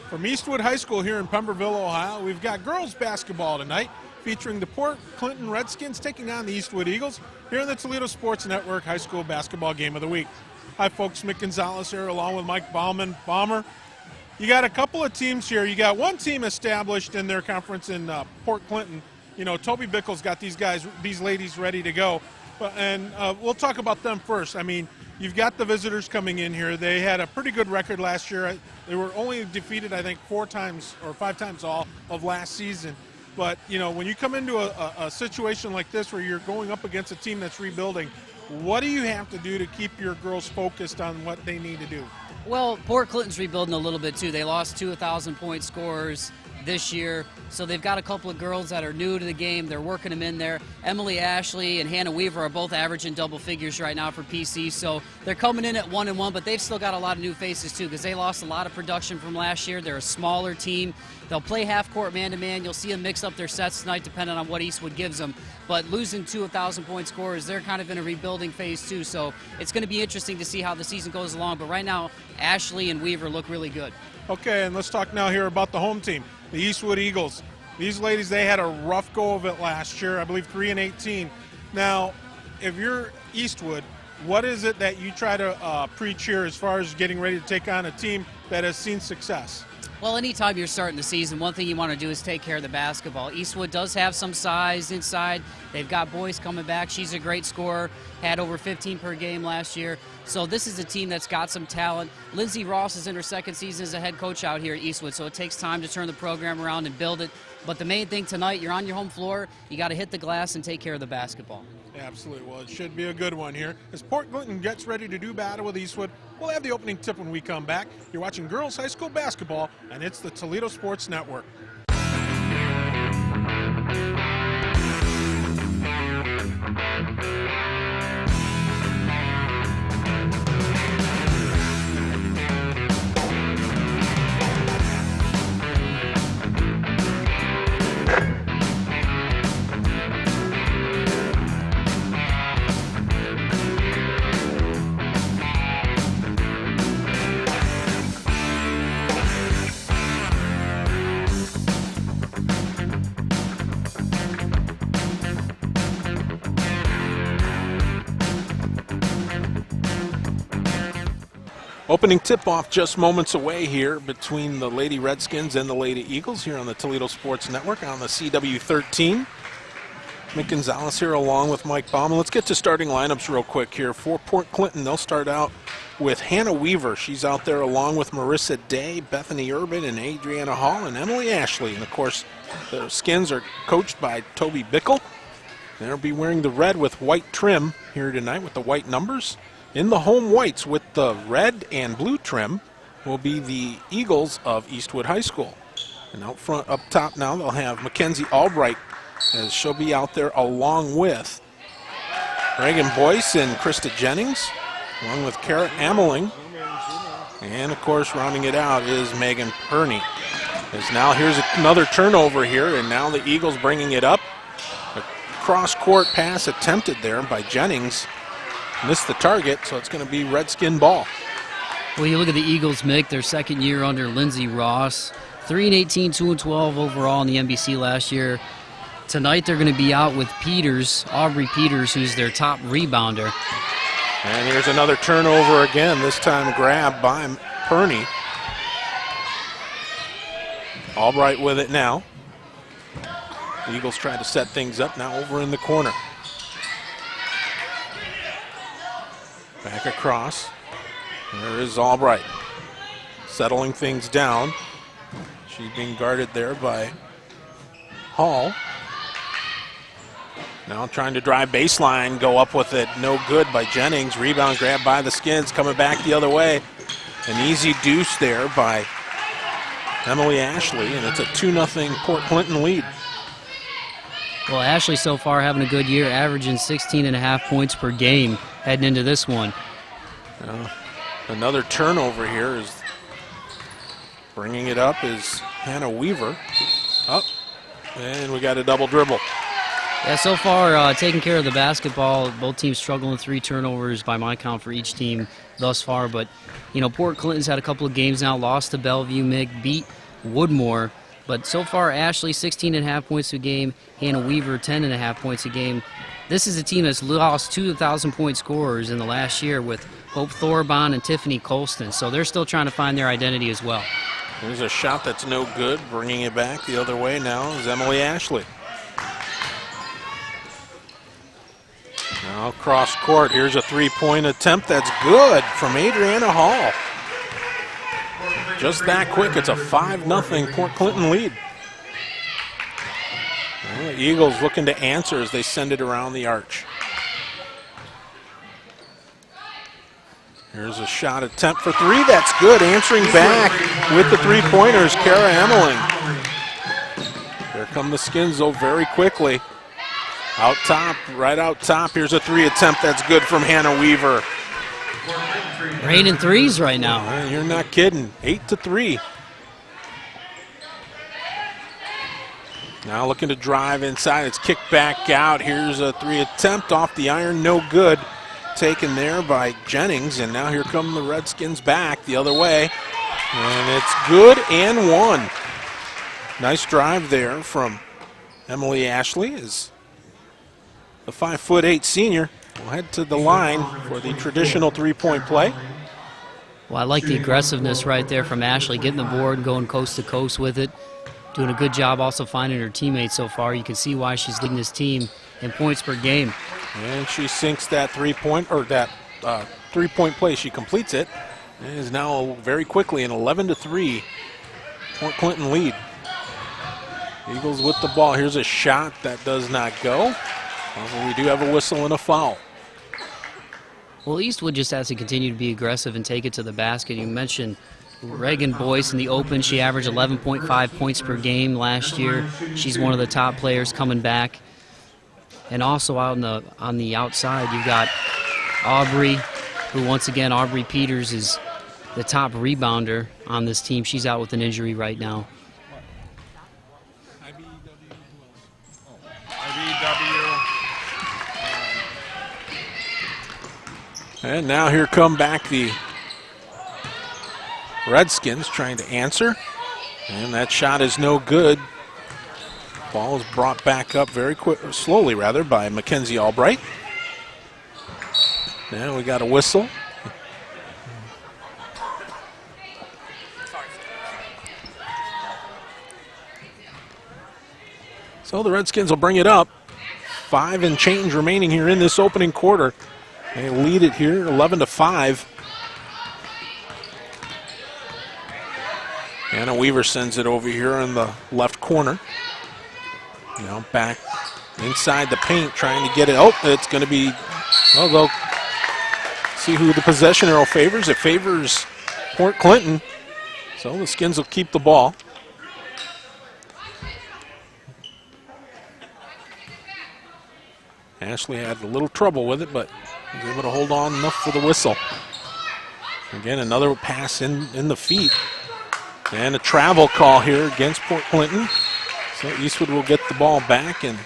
From Eastwood High School here in Pemberville, Ohio, we've got girls basketball tonight featuring the Port Clinton Redskins taking on the Eastwood Eagles here in the Toledo Sports Network High School Basketball Game of the Week. Hi folks, Mick Gonzalez here along with Mike Bauman. Bomber, you got a couple of teams here. You got one team established in their conference in Port Clinton. You know, Toby Bickle's got these ladies ready to go. And we'll talk about them first. I mean, you've got the visitors coming in here. They had a pretty good record last year. They were only defeated, I think, 4 times or 5 times all of last season. But, you know, when you come into a situation like this where you're going up against a team that's rebuilding, what do you have to do to keep your girls focused on what they need to do? Well, Port Clinton's rebuilding a little bit, too. They lost 2 1,000-point scorers this year, so they've got a couple of girls that are new to the game. They're working them in there. Emily Ashley and Hannah Weaver are both averaging double figures right now for PC, so they're coming in at 1-1, but they've still got a lot of new faces too because they lost a lot of production from last year. They're a smaller team. They'll play half-court man-to-man. You'll see them mix up their sets tonight depending on what Eastwood gives them, but losing 2 1,000-point scorers, they're kind of in a rebuilding phase too, so it's going to be interesting to see how the season goes along, but right now Ashley and Weaver look really good. Okay, and let's talk now here about the home team, the Eastwood Eagles. These ladies, they had a rough go of it last year, I believe 3-18. Now, if you're Eastwood, what is it that you try to preach here as far as getting ready to take on a team that has seen success? Well, anytime you're starting the season, one thing you want to do is take care of the basketball. Eastwood does have some size inside. They've got Boyce coming back. She's a great scorer, had over 15 per game last year. So this is a team that's got some talent. Lindsey Ross is in her second season as a head coach out here at Eastwood, so it takes time to turn the program around and build it. But the main thing tonight, you're on your home floor. You got to hit the glass and take care of the basketball. Absolutely. Well, it should be a good one here. As Port Clinton gets ready to do battle with Eastwood, we'll have the opening tip when we come back. You're watching girls high school basketball, and it's the Toledo Sports Network. Opening tip-off just moments away here between the Lady Redskins and the Lady Eagles here on the Toledo Sports Network on the CW13. Mick Gonzalez here along with Mike Bauman. Let's get to starting lineups real quick here. For Port Clinton, they'll start out with Hannah Weaver. She's out there along with Marissa Day, Bethany Urban, and Adriana Hall, and Emily Ashley. And, of course, the Skins are coached by Toby Bickle. They'll be wearing the red with white trim here tonight with the white numbers. In the home whites with the red and blue trim will be the Eagles of Eastwood High School. And out front, up top now, they'll have Mackenzie Albright, as she'll be out there along with Reagan Boyce and Krista Jennings, along with Kara Ameling. And, of course, rounding it out is Megan Perney. As now here's another turnover here, and now the Eagles bringing it up. A cross-court pass attempted there by Jennings. Missed the target, so it's going to be Redskin ball. Well, you look at the Eagles, Mick, their second year under Lindsey Ross. 3-18, 2-12 overall in the NBC last year. Tonight they're going to be out with Peters, Aubrey Peters, who's their top rebounder. And here's another turnover again, this time grabbed by Perney. Albright with it now. The Eagles try to set things up now over in the corner. Back across. There is Albright. Settling things down. She's being guarded there by Hall. Now trying to drive baseline, go up with it. No good by Jennings. Rebound grab by the Skins, coming back the other way. An easy deuce there by Emily Ashley, and it's a 2-0 Port Clinton lead. Well, Ashley so far having a good year, averaging 16.5 points per game heading into this one. Another turnover here is bringing it up is Hannah Weaver. Up, and we got a double dribble. Yeah, so far, taking care of the basketball, both teams struggling with 3 turnovers by my count for each team thus far. But, you know, Port Clinton's had a couple of games now, lost to Bellevue, MIG, beat Woodmore. But so far, Ashley, 16.5 points a game, Hannah Weaver, 10.5 points a game. This is a team that's lost 2,000-point scorers in the last year with Hope Thorbon and Tiffany Colston. So they're still trying to find their identity as well. There's a shot that's no good. Bringing it back the other way now is Emily Ashley. Now cross court. Here's a 3-point attempt that's good from Adriana Hall. Just that quick. It's a 5-0 Port Clinton lead. Well, the Eagles looking to answer as they send it around the arch. Here's a shot attempt for 3. That's good. Answering back with the 3-pointers, Kara Emmeling. Here come the Skins, though, very quickly. Out top, right out top. Here's a 3 attempt. That's good from Hannah Weaver. Raining threes right now. You're not kidding. 8-3. Now looking to drive inside. It's kicked back out. Here's a 3 attempt off the iron. No good. Taken there by Jennings. And now here come the Redskins back the other way. And it's good and 1. Nice drive there from Emily Ashley as the 5'8" senior will head to the line for the traditional 3-point play. Well, I like the aggressiveness right there from Ashley, getting the board, going coast to coast with it. Doing a good job also finding her teammates so far. You can see why she's leading this team in points per game. And she sinks that 3-point, or that 3-point play. She completes it. And is now very quickly an 11-3 Port Clinton lead. Eagles with the ball. Here's a shot that does not go. We do have a whistle and a foul. Well, Eastwood just has to continue to be aggressive and take it to the basket. You mentioned Reagan Boyce in the Open. She averaged 11.5 points per game last year. She's one of the top players coming back. And also out on the outside, you've got Aubrey, who once again, Aubrey Peters is the top rebounder on this team. She's out with an injury right now. IBEW. And now here come back the Redskins trying to answer. And that shot is no good. Ball is brought back up very slowly by Mackenzie Albright. Now we got a whistle. So the Redskins will bring it up. 5 and change remaining here in this opening quarter. They lead it here 11-5. Anna Weaver sends it over here in the left corner. Now back inside the paint, trying to get it. Oh, it's going to be, well, they'll see who the possession arrow favors. It favors Port Clinton. So the Skins will keep the ball. Ashley had a little trouble with it, but was able to hold on enough for the whistle. Again, another pass in the feet. And a travel call here against Port Clinton. So Eastwood will get the ball back, and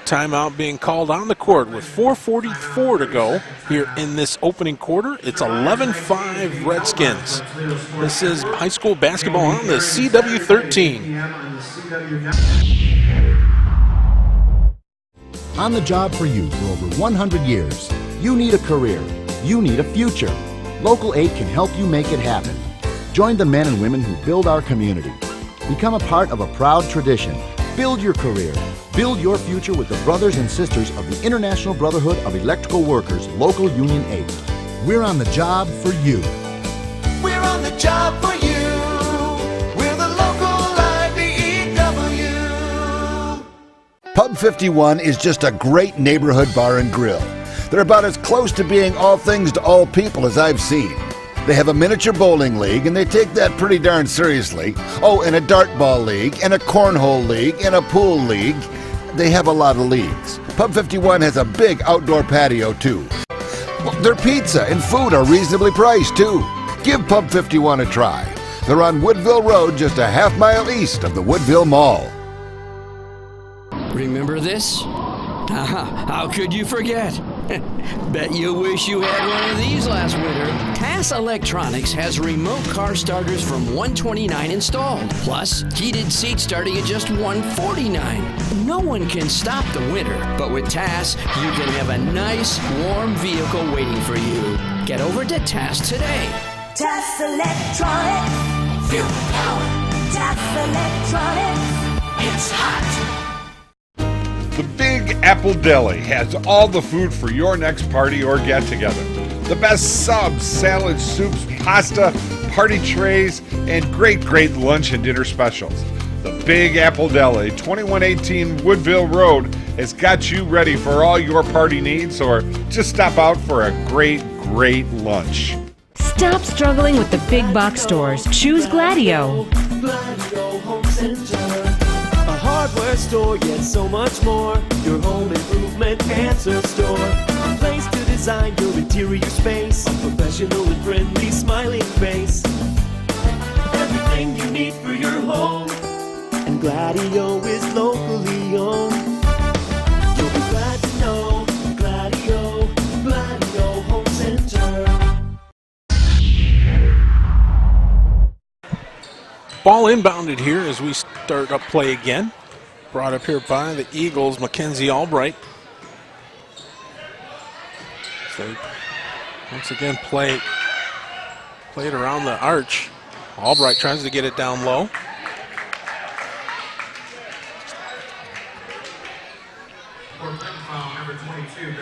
timeout being called on the court with 4:44 to go here in this opening quarter. It's 11-5 Redskins. This is high school basketball on the CW13. On the job for you for over 100 years. You need a career. You need a future. Local 8 can help you make it happen. Join the men and women who build our community. Become a part of a proud tradition. Build your career. Build your future with the brothers and sisters of the International Brotherhood of Electrical Workers, Local Union 8. We're on the job for you. We're on the job for you. We're the local IBEW. Pub 51 is just a great neighborhood bar and grill. They're about as close to being all things to all people as I've seen. They have a miniature bowling league, and they take that pretty darn seriously. Oh, and a dartball league, and a cornhole league, and a pool league. They have a lot of leagues. Pub 51 has a big outdoor patio, too. Well, their pizza and food are reasonably priced, too. Give Pub 51 a try. They're on Woodville Road, just a half-mile east of the Woodville Mall. Remember this? How could you forget? Bet you wish you had one of these last winter. TAS Electronics has remote car starters from $129 installed, plus heated seats starting at just $149. No one can stop the winter, but with TAS, you can have a nice, warm vehicle waiting for you. Get over to TAS today. TAS Electronics. Feel the power. TAS Electronics. It's hot. The Big Apple Deli has all the food for your next party or get-together. The best subs, salads, soups, pasta, party trays, and great lunch and dinner specials. The Big Apple Deli, 2118 Woodville Road, has got you ready for all your party needs, or just stop out for a great lunch. Stop struggling with the big box stores. Choose Gladio. Gladio Home Center. A hardware store, yet so much more. Your home improvement answer store. A place to design your interior space. A professional and friendly smiling face. Everything you need for your home. And Gladio is locally owned. You'll be glad to know Gladio Home Center. Ball inbounded here as we start up play again. Brought up here by the Eagles, Mackenzie Albright. So once again play it around the arch. Albright tries to get it down low.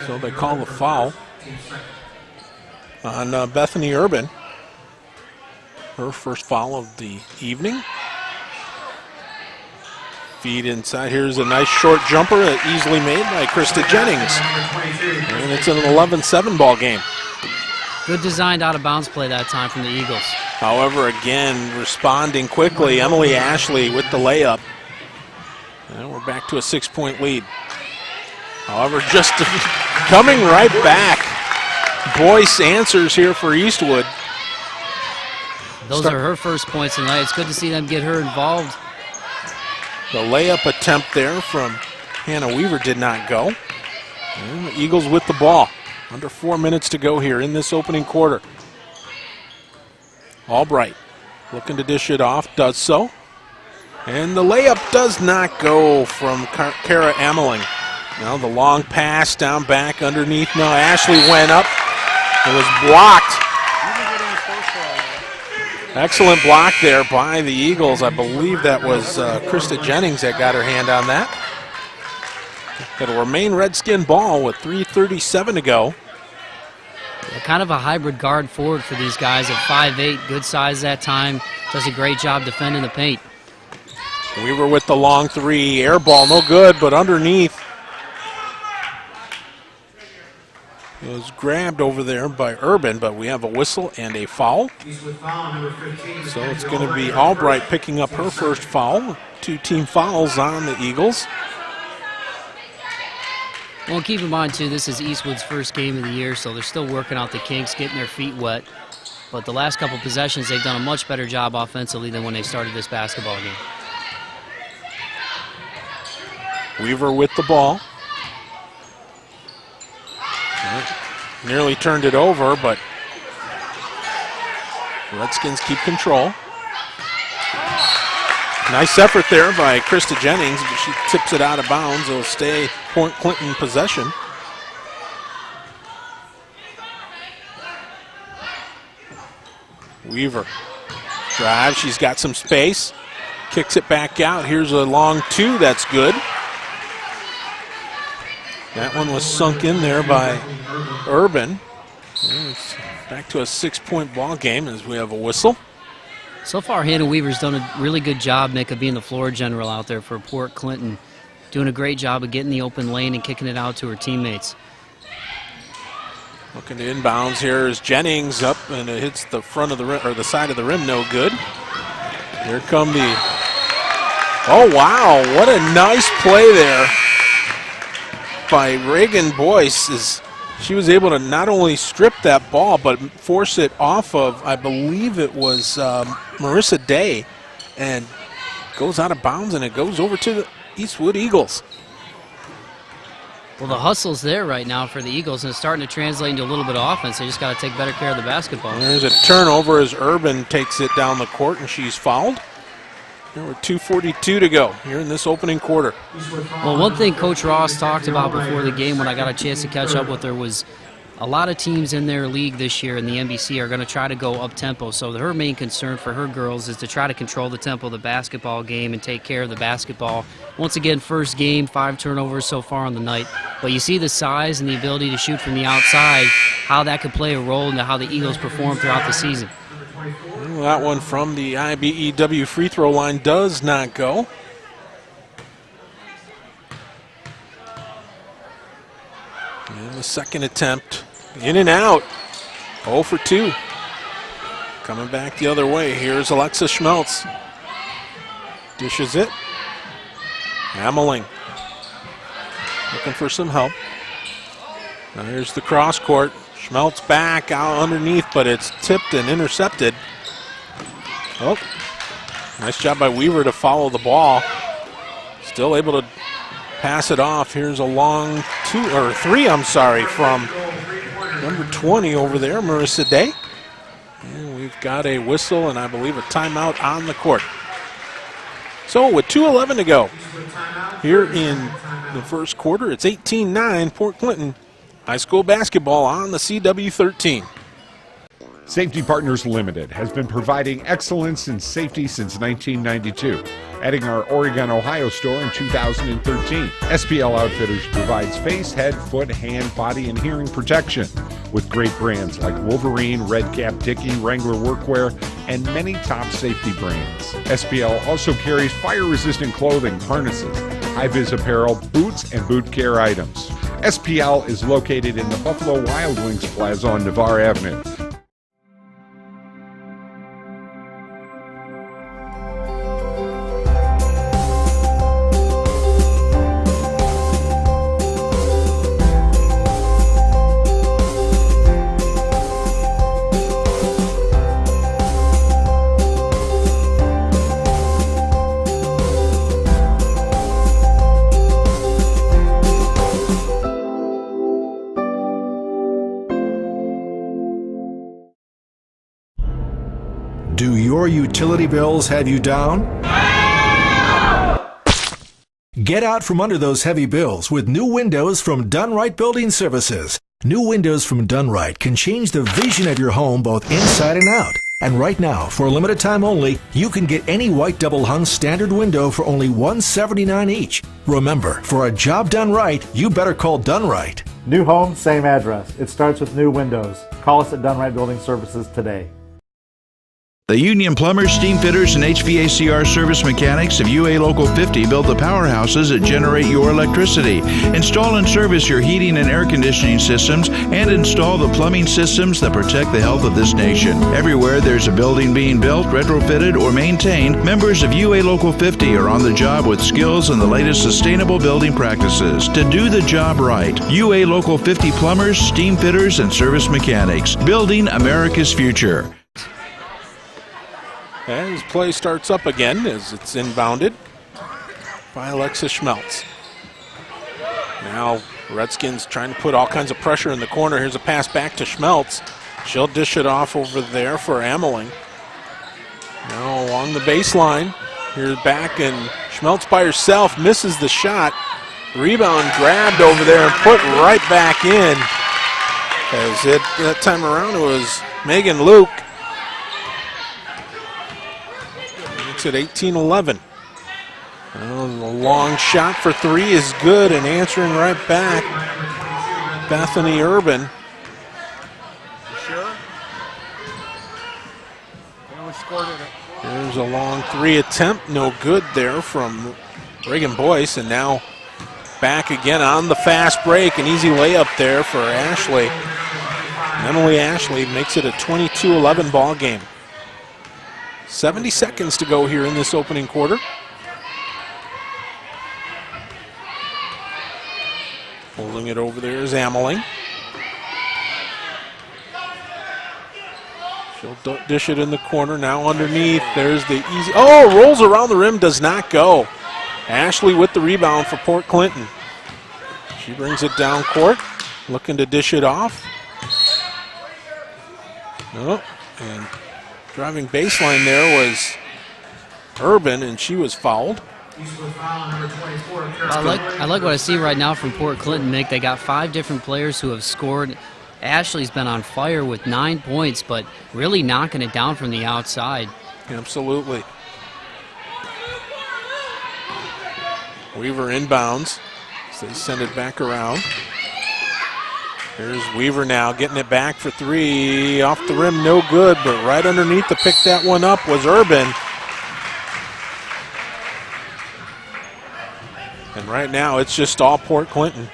So they call the foul on Bethany Urban. Her first foul of the evening. Feed inside. Here's a nice short jumper easily made by Krista Jennings. And it's an 11-7 ball game. Good designed out-of-bounds play that time from the Eagles. However, again, responding quickly, Emily Ashley with the layup. And we're back to a 6-point lead. However, just coming right back. Boyce answers here for Eastwood. Those are her first points tonight. It's good to see them get her involved. The layup attempt there from Hannah Weaver did not go. And the Eagles with the ball. Under 4 minutes to go here in this opening quarter. Albright looking to dish it off, does so. And the layup does not go from Kara Ameling. Now the long pass down back underneath. Now Ashley went up. It was blocked. Excellent block there by the Eagles. I believe that was Krista Jennings that got her hand on that. It'll remain Redskin ball with 3:37 to go. Yeah, kind of a hybrid guard forward for these guys at 5'8", good size that time. Does a great job defending the paint. Weaver with the long three. Air ball, no good, but underneath. It was grabbed over there by Urban, but we have a whistle and a foul. So it's going to be Albright picking up her first foul. 2 team fouls on the Eagles. Well, keep in mind, too, this is Eastwood's first game of the year, so they're still working out the kinks, getting their feet wet. But the last couple possessions, they've done a much better job offensively than when they started this basketball game. Weaver with the ball. Nearly turned it over, but Redskins keep control. Nice effort there by Krista Jennings, but she tips it out of bounds. It'll stay Point Clinton possession. Weaver drives, she's got some space. Kicks it back out. Here's a long two, that's good. That one was sunk in there by Urban. And it's back to a 6-point ball game as we have a whistle. So far, Hannah Weaver's done a really good job, Nick, of being the floor general out there for Port Clinton. Doing a great job of getting the open lane and kicking it out to her teammates. Looking to inbounds here is Jennings up, and it hits the front of the rim, or the side of the rim, no good. Here come the, oh wow, what a nice play there by Reagan Boyce. She was able to not only strip that ball, but force it off of, I believe it was Marissa Day, and goes out of bounds, and it goes over to the Eastwood Eagles. Well, the hustle's there right now for the Eagles, and it's starting to translate into a little bit of offense. They just got to take better care of the basketball. There's a turnover as Urban takes it down the court, and she's fouled. There were 2:42 to go here in this opening quarter. Well, one thing Coach Ross talked about before the game when I got a chance to catch up with her was a lot of teams in their league this year in the NBC are going to try to go up-tempo. So her main concern for her girls is to try to control the tempo of the basketball game and take care of the basketball. Once again, first game, 5 turnovers so far on the night. But you see the size and the ability to shoot from the outside, how that could play a role into how the Eagles perform throughout the season. Well, that one from the IBEW free throw line does not go. And the second attempt, in and out, 0 for 2. Coming back the other way, here's Alexis Schmeltz. Dishes it. Ameling looking for some help. Now here's the cross court. Schmeltz back out underneath, but it's tipped and intercepted. Oh, nice job by Weaver to follow the ball. Still able to pass it off. Here's a long 3 from number 20 over there, Marissa Day. And we've got a whistle and I believe a timeout on the court. So with 2:11 to go here in the first quarter, it's 18-9 Port Clinton. High school basketball on the CW13. Safety Partners Limited has been providing excellence in safety since 1992. Adding our Oregon, Ohio store in 2013. SPL Outfitters provides face, head, foot, hand, body, and hearing protection with great brands like Wolverine, Red Cap, Dickie, Wrangler Workwear, and many top safety brands. SPL also carries fire-resistant clothing, harnesses, high-vis apparel, boots, and boot care items. SPL is located in the Buffalo Wild Wings Plaza on Navarre Avenue. Do your utility bills have you down? Get out from under those heavy bills with new windows from Dunright Building Services. New windows from Dunright can change the vision of your home both inside and out. And right now, for a limited time only, you can get any white double-hung standard window for only $179 each. Remember, for a job done right, you better call Dunright. New home, same address. It starts with new windows. Call us at Dunright Building Services today. The Union Plumbers, Steam Fitters, and HVACR service mechanics of UA Local 50 build the powerhouses that generate your electricity. Install and service your heating and air conditioning systems, and install the plumbing systems that protect the health of this nation. Everywhere there's a building being built, retrofitted, or maintained, members of UA Local 50 are on the job with skills and the latest sustainable building practices. To do the job right, UA Local 50 Plumbers, Steam Fitters, and service mechanics, building America's future. As play starts up again as it's inbounded by Alexis Schmeltz. Now Redskins trying to put all kinds of pressure in the corner. Here's a pass back to Schmeltz. She'll dish it off over there for Ameling. Now along the baseline. Here's back and Schmeltz by herself misses the shot. Rebound grabbed over there and put right back in. That time around it was Megan Luke. It's at 18-11. Well, the long shot for 3 is good, and answering right back, Bethany Urban. You sure? Yeah, we scored it. There's a long 3 attempt, no good there from Reagan Boyce, and now back again on the fast break. An easy layup there for Ashley. Emily Ashley makes it a 22-11 ball game. 70 seconds to go here in this opening quarter. Holding it over there is Ameling. She'll dish it in the corner. Now underneath, there's the easy. Oh, rolls around the rim, does not go. Ashley with the rebound for Port Clinton. She brings it down court, looking to dish it off. Oh, and driving baseline there was Urban, and she was fouled. I like what I see right now from Port Clinton, Mick. They got 5 different players who have scored. Ashley's been on fire with 9 points, but really knocking it down from the outside. Absolutely. Weaver inbounds. So they send it back around. Here's Weaver now getting it back for 3. Off the rim, no good, but right underneath to pick that one up was Urban. And right now it's just all Port Clinton.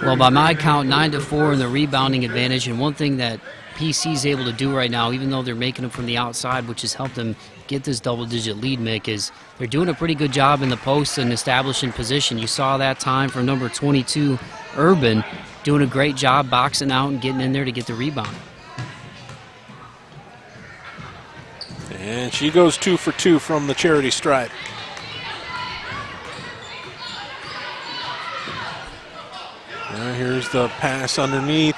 Well, by my count, 9-4 in the rebounding advantage. And one thing that PC's able to do right now, even though they're making them from the outside, which has helped them get this double-digit lead, Mick, is they're doing a pretty good job in the post and establishing position. You saw that time from number 22, Urban, doing a great job boxing out and getting in there to get the rebound. And she goes 2 for 2 from the charity stripe. Now here's the pass underneath.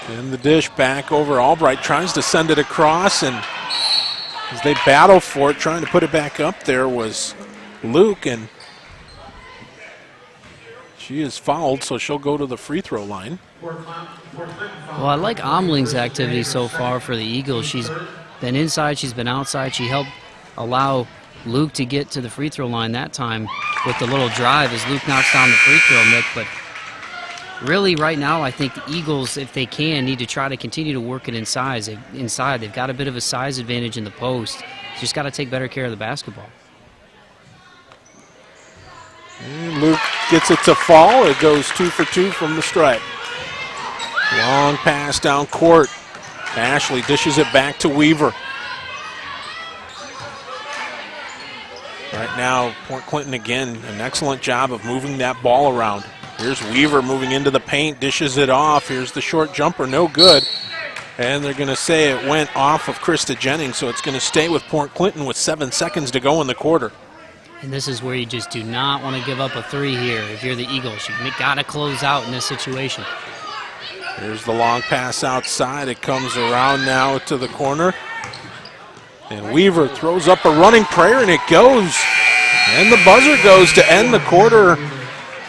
And the dish back over. Albright tries to send it across, and as they battle for it, trying to put it back up there was Luke, and she is fouled, so she'll go to the free throw line. Well, I like Omling's activity so far for the Eagles. She's been inside, she's been outside. She helped allow Luke to get to the free throw line that time with the little drive as Luke knocks down the free throw, Mick. But really, right now, I think the Eagles, if they can, need to try to continue to work it inside. They've got a bit of a size advantage in the post. Just got to take better care of the basketball. And Luke gets it to fall. It goes 2 for 2 from the stripe. Long pass down court. Ashley dishes it back to Weaver. Right now, Port Clinton again, an excellent job of moving that ball around. Here's Weaver moving into the paint, dishes it off. Here's the short jumper, no good. And they're going to say it went off of Krista Jennings, so it's going to stay with Port Clinton with 7 seconds to go in the quarter. And this is where you just do not want to give up a 3 here if you're the Eagles. You got to close out in this situation. Here's the long pass outside. It comes around now to the corner. And Weaver throws up a running prayer, and it goes. And the buzzer goes to end the quarter.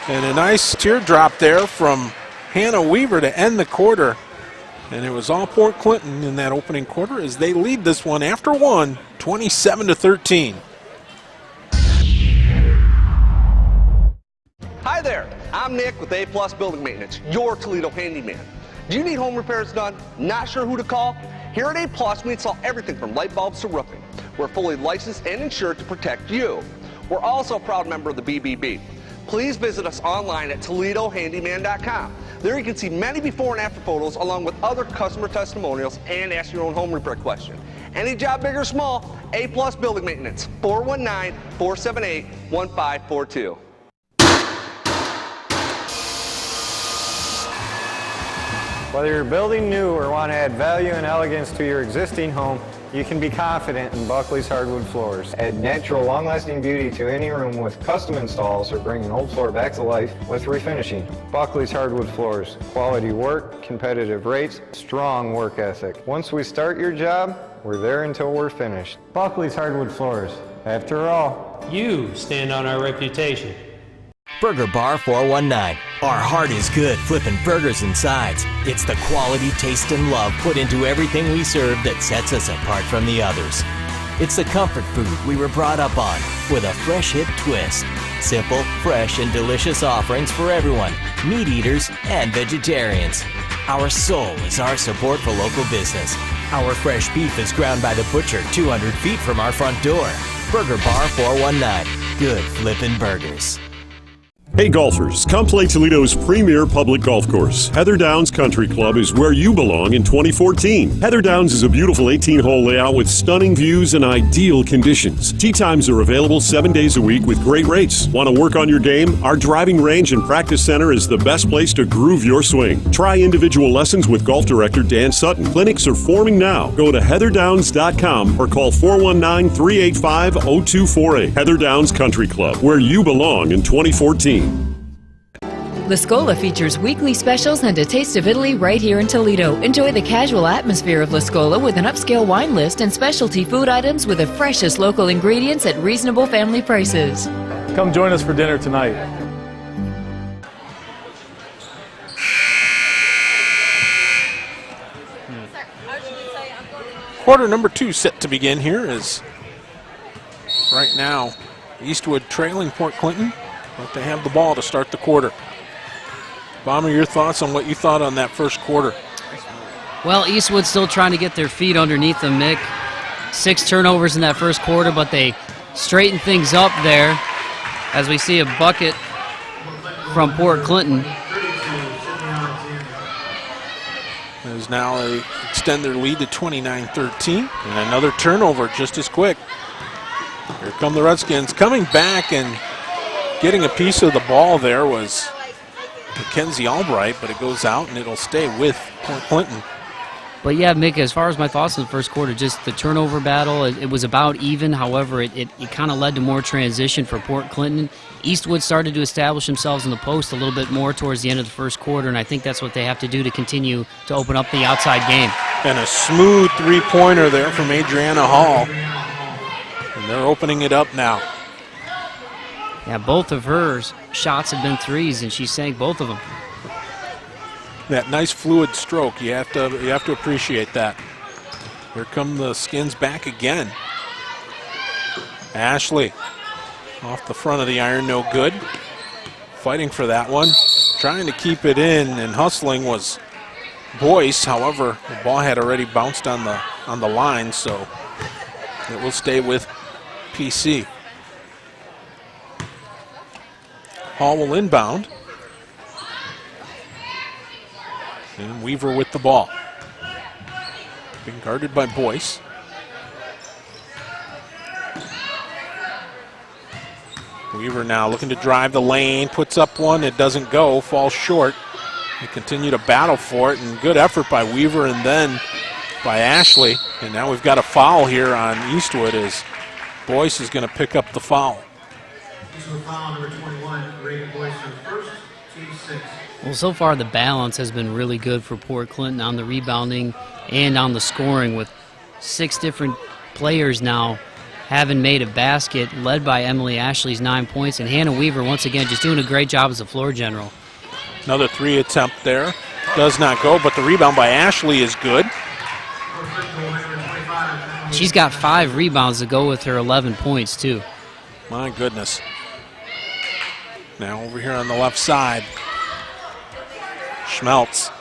And a nice teardrop there from Hannah Weaver to end the quarter. And it was all Port Clinton in that opening quarter as they lead this one after 1, 27-13. Hi there, I'm Nick with A+ Building Maintenance, your Toledo handyman. Do you need home repairs done? Not sure who to call? Here at A+, we install everything from light bulbs to roofing. We're fully licensed and insured to protect you. We're also a proud member of the BBB. Please visit us online at ToledoHandyman.com. There you can see many before and after photos along with other customer testimonials and ask your own home repair question. Any job big or small, A+ Building Maintenance, 419-478-1542. Whether you're building new or want to add value and elegance to your existing home, you can be confident in Buckley's Hardwood Floors. Add natural, long-lasting beauty to any room with custom installs or bring an old floor back to life with refinishing. Buckley's Hardwood Floors. Quality work, competitive rates, strong work ethic. Once we start your job, we're there until we're finished. Buckley's Hardwood Floors. After all, you stand on our reputation. Burger Bar 419. Our heart is good flipping burgers and sides. It's the quality, taste, and love put into everything we serve that sets us apart from the others. It's the comfort food we were brought up on with a fresh hip twist. Simple, fresh, and delicious offerings for everyone, meat eaters and vegetarians. Our soul is our support for local business. Our fresh beef is ground by the butcher 200 feet from our front door. Burger Bar 419. Good flippin' burgers. Hey golfers, come play Toledo's premier public golf course. Heather Downs Country Club is where you belong in 2014. Heather Downs is a beautiful 18-hole layout with stunning views and ideal conditions. Tee times are available 7 days a week with great rates. Want to work on your game? Our driving range and practice center is the best place to groove your swing. Try individual lessons with golf director Dan Sutton. Clinics are forming now. Go to heatherdowns.com or call 419-385-0248. Heather Downs Country Club, where you belong in 2014. La Scola features weekly specials and a taste of Italy right here in Toledo. Enjoy the casual atmosphere of La Scola with an upscale wine list and specialty food items with the freshest local ingredients at reasonable family prices. Come join us for dinner tonight. Quarter number 2 set to begin here is right now Eastwood trailing Port Clinton, but they have the ball to start the quarter. Bomber, your thoughts on what you thought on that first quarter? Well, Eastwood's still trying to get their feet underneath them, Mick. 6 turnovers in that first quarter, but they straighten things up there as we see a bucket from Port Clinton. As now they extend their lead to 29-13, and another turnover just as quick. Here come the Redskins coming back, and getting a piece of the ball there was Mackenzie Albright, but it goes out and it'll stay with Port Clinton. But yeah, Mick, as far as my thoughts in the first quarter, just the turnover battle, it was about even. However, it kind of led to more transition for Port Clinton. Eastwood started to establish themselves in the post a little bit more towards the end of the first quarter, and I think that's what they have to do to continue to open up the outside game. And a smooth three-pointer there from Adriana Hall. And they're opening it up now. Yeah, both of her shots have been threes, and she sank both of them. That nice fluid stroke, you have to appreciate that. Here come the Skins back again. Ashley off the front of the iron, no good. Fighting for that one, trying to keep it in, and hustling was Boyce. However, the ball had already bounced on the line, so it will stay with PC. Hall will inbound. And Weaver with the ball. Being guarded by Boyce. Weaver now looking to drive the lane, puts up one, it doesn't go, falls short. They continue to battle for it, and good effort by Weaver and then by Ashley. And now we've got a foul here on Eastwood as Boyce is going to pick up the foul. Foul number 21, Reagan Boyce on first, team 6. Well, so far the balance has been really good for Port Clinton on the rebounding and on the scoring, with 6 different players now having made a basket, led by Emily Ashley's 9 points, and Hannah Weaver once again just doing a great job as a floor general. Another 3 attempt there. Does not go, but the rebound by Ashley is good. She's got 5 rebounds to go with her 11 points too. My goodness. Now over here on the left side, Schmeltz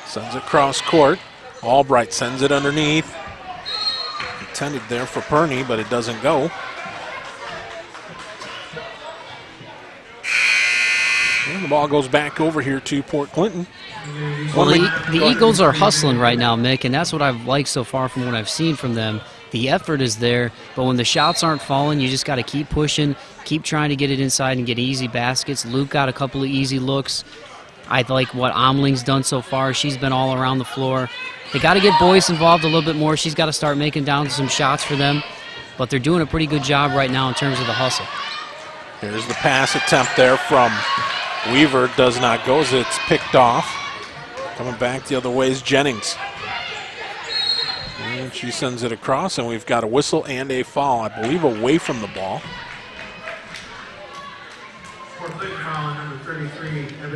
sends it cross court. Albright sends it underneath. Intended there for Perney, but it doesn't go. And the ball goes back over here to Port Clinton. Well, the Eagles are hustling right now, Mick, and that's what I've liked so far from what I've seen from them. The effort is there, but when the shots aren't falling, you just got to keep pushing, keep trying to get it inside and get easy baskets. Luke got a couple of easy looks. I like what Omling's done so far. She's been all around the floor. They got to get Boyce involved a little bit more. She's got to start making down some shots for them, but they're doing a pretty good job right now in terms of the hustle. Here's the pass attempt there from Weaver. Does not go as it's picked off. Coming back the other way is Jennings. And she sends it across, and we've got a whistle and a foul, I believe, away from the ball.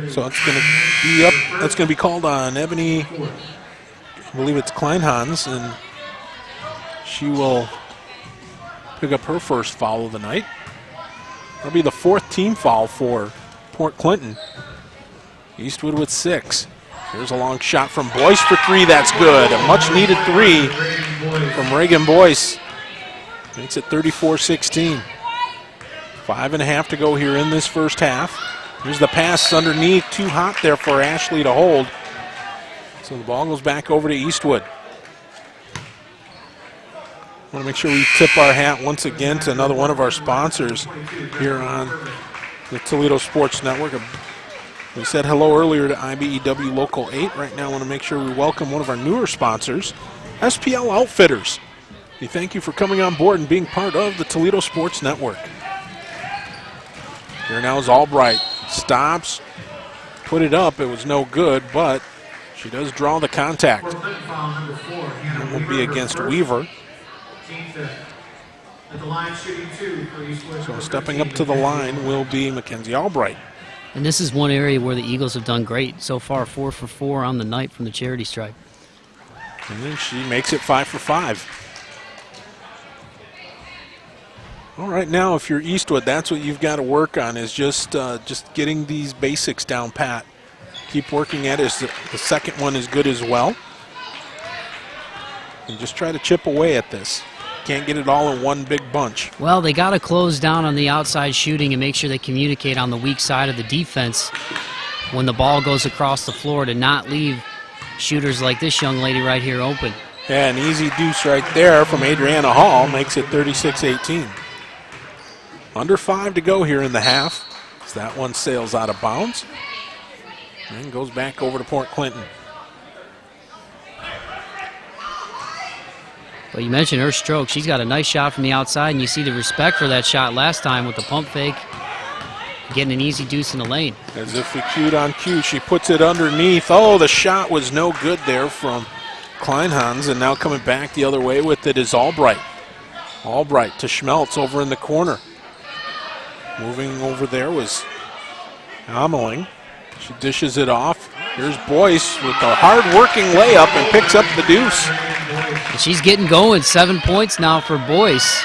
So it's going to be up. That's going to be called on Ebony. I believe it's Kleinhans, and she will pick up her first foul of the night. That'll be the 4th team foul for Port Clinton. Eastwood with 6. Here's a long shot from Boyce for 3. That's good. A much-needed 3 from Reagan Boyce. Makes it 34-16. 5.5 to go here in this first half. Here's the pass underneath. Too hot there for Ashley to hold. So the ball goes back over to Eastwood. I want to make sure we tip our hat once again to another one of our sponsors here on the Toledo Sports Network. We said hello earlier to IBEW Local 8. Right now I want to make sure we welcome one of our newer sponsors, SPL Outfitters. We thank you for coming on board and being part of the Toledo Sports Network. Here now is Albright. Stops, put it up. It was no good, but she does draw the contact. That will be against Weaver. So stepping up to the line will be Mackenzie Albright. And this is one area where the Eagles have done great. So far, 4 for 4 on the night from the charity stripe. And she makes it 5 for 5. All right, now if you're Eastwood, that's what you've got to work on, is just getting these basics down pat. Keep working at it. The second one is good as well. And just try to chip away at this. Can't get it all in one big bunch. Well, they got to close down on the outside shooting and make sure they communicate on the weak side of the defense when the ball goes across the floor, to not leave shooters like this young lady right here open. Yeah, an easy deuce right there from Adriana Hall makes it 36-18. Under 5 to go here in the half. So that one sails out of bounds and goes back over to Port Clinton. But you mentioned her stroke. She's got a nice shot from the outside, and you see the respect for that shot last time with the pump fake, getting an easy deuce in the lane. As if we cued on cue, she puts it underneath. Oh, the shot was no good there from Kleinhans, and now coming back the other way with it is Albright. Albright to Schmeltz over in the corner. Moving over there was Ameling. She dishes it off. Here's Boyce with a hard-working layup and picks up the deuce. And she's getting going. 7 points now for Boyce.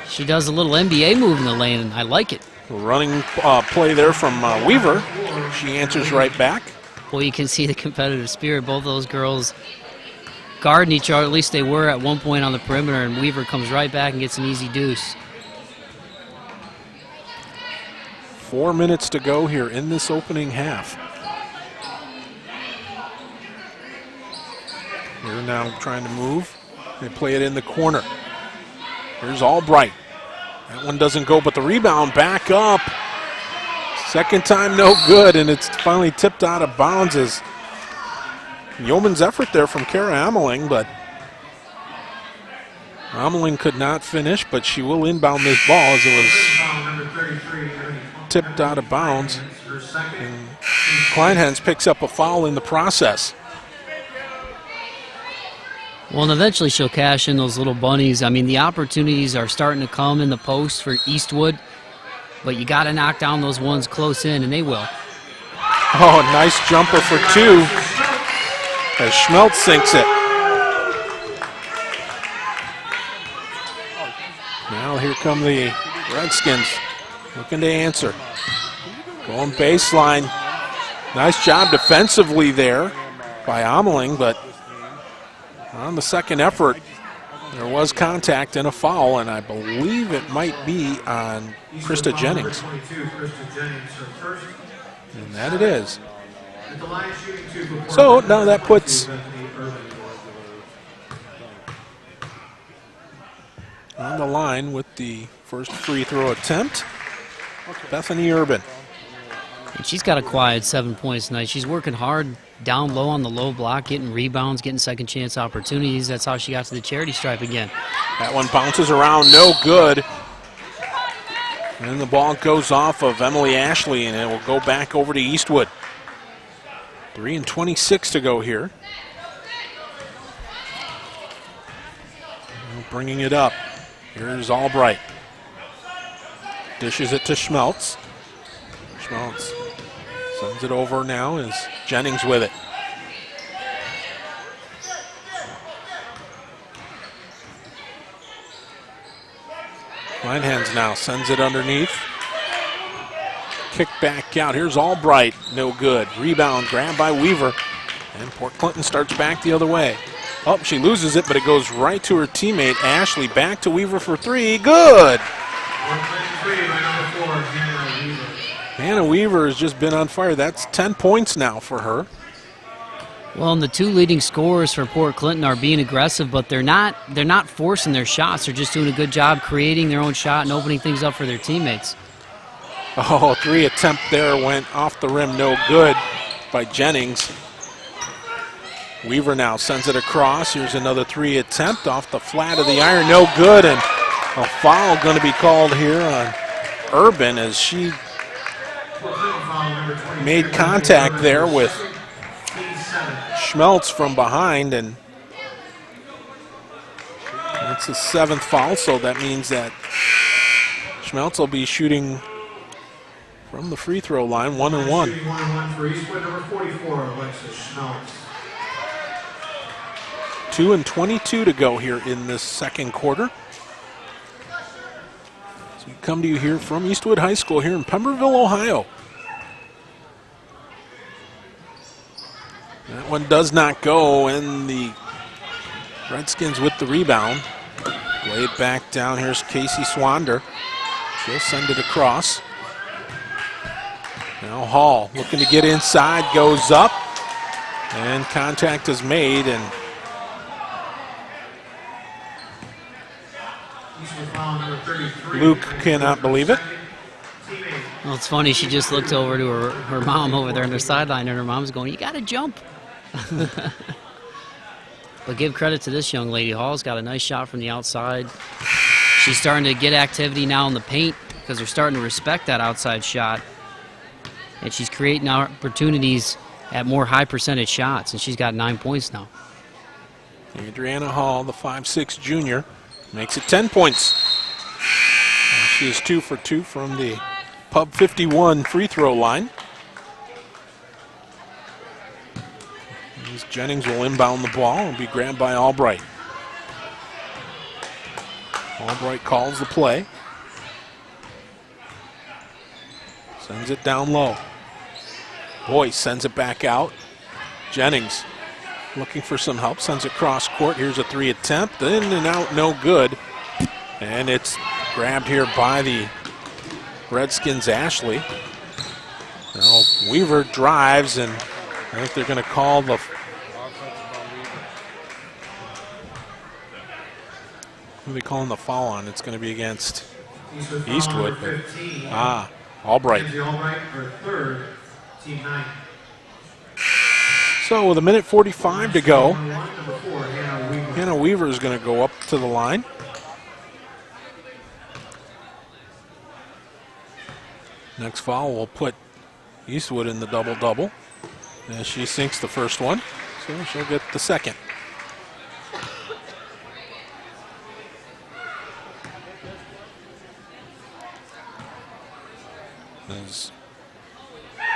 She does a little NBA move in the lane, and I like it. Running play there from Weaver. She answers right back. Well, you can see the competitive spirit. Both those girls guarding each other. At least they were at one point on the perimeter, and Weaver comes right back and gets an easy deuce. 4 minutes to go here in this opening half. They're now trying to move. They play it in the corner. Here's Albright. That one doesn't go, but the rebound back up. Second time no good, and it's finally tipped out of bounds as yeoman's effort there from Kara Ameling, but Ameling could not finish, but she will inbound this ball as it was tipped out of bounds. And Kleinhans picks up a foul in the process. Well, and eventually she'll cash in those little bunnies. I mean, the opportunities are starting to come in the post for Eastwood, but you got to knock down those ones close in, and they will. Oh, nice jumper for 2 as Schmeltz sinks it. Now here come the Redskins looking to answer. Going baseline. Nice job defensively there by Ameling, but on the second effort, there was contact and a foul, and I believe it might be on Krista Jennings. And that it is. So now that puts on the line with the first free throw attempt, Bethany Urban. And she's got a quiet 7 points tonight. She's working hard down low on the low block, getting rebounds, getting second chance opportunities. That's how she got to the charity stripe again. That one bounces around, no good. And the ball goes off of Emily Ashley, and it will go back over to Eastwood. 3:26 to go here. Bringing it up. Here's Albright. Dishes it to Schmeltz. Schmeltz sends it over now as Jennings with it. Kleinhans now sends it underneath. Kick back out. Here's Albright. No good. Rebound grabbed by Weaver. And Port Clinton starts back the other way. Oh, she loses it, but it goes right to her teammate, Ashley. Back to Weaver for 3. Good! Hannah Weaver has just been on fire. That's 10 points now for her. Well, and the 2 leading scorers for Port Clinton are being aggressive, but they're not forcing their shots. They're just doing a good job creating their own shot and opening things up for their teammates. Oh, 3 attempt there went off the rim, no good by Jennings. Weaver now sends it across. Here's another 3 attempt off the flat of the iron, no good, and a foul going to be called here on Urban as she made contact there with Schmeltz from behind, and that's his 7th foul, so that means that Schmeltz will be shooting from the free throw line, 1 and 1. Shooting 1-1 for Eastwood, number 44, Alexis Schmeltz. 2 and 22 to go here in this second quarter. So we come to you here from Eastwood High School here in Pemberville, Ohio. That one does not go, and the Redskins with the rebound. Way it back down. Here's Casey Swander. She'll send it across. Now Hall looking to get inside, goes up, and contact is made, and Luke cannot believe it. Well, it's funny, she just looked over to her mom over there on the sideline, and her mom's going, "You got to jump." But give credit to this young lady. Hall's got a nice shot from the outside. She's starting to get activity now in the paint because they're starting to respect that outside shot. And she's creating opportunities at more high percentage shots, and she's got 9 points now. Adriana Hall, the 5'6" junior, makes it 10 points. And she is 2 for 2 from the Pub 51 free throw line. As Jennings will inbound the ball and be grabbed by Albright. Albright calls the play. Sends it down low. Boyce sends it back out. Jennings looking for some help, sends it cross court. Here's a 3 attempt, in and out, no good. And it's grabbed here by the Redskins' Ashley. Now Weaver drives, and I think they're going to call the... Who are they calling the foul on? It's going to be against Eastwood. Albright. Albright for third, team 9. So with 1:45 to go, Hannah Weaver is going to go up to the line. Next foul will put Eastwood in the double-double. And she sinks the first one, so she'll get the second. As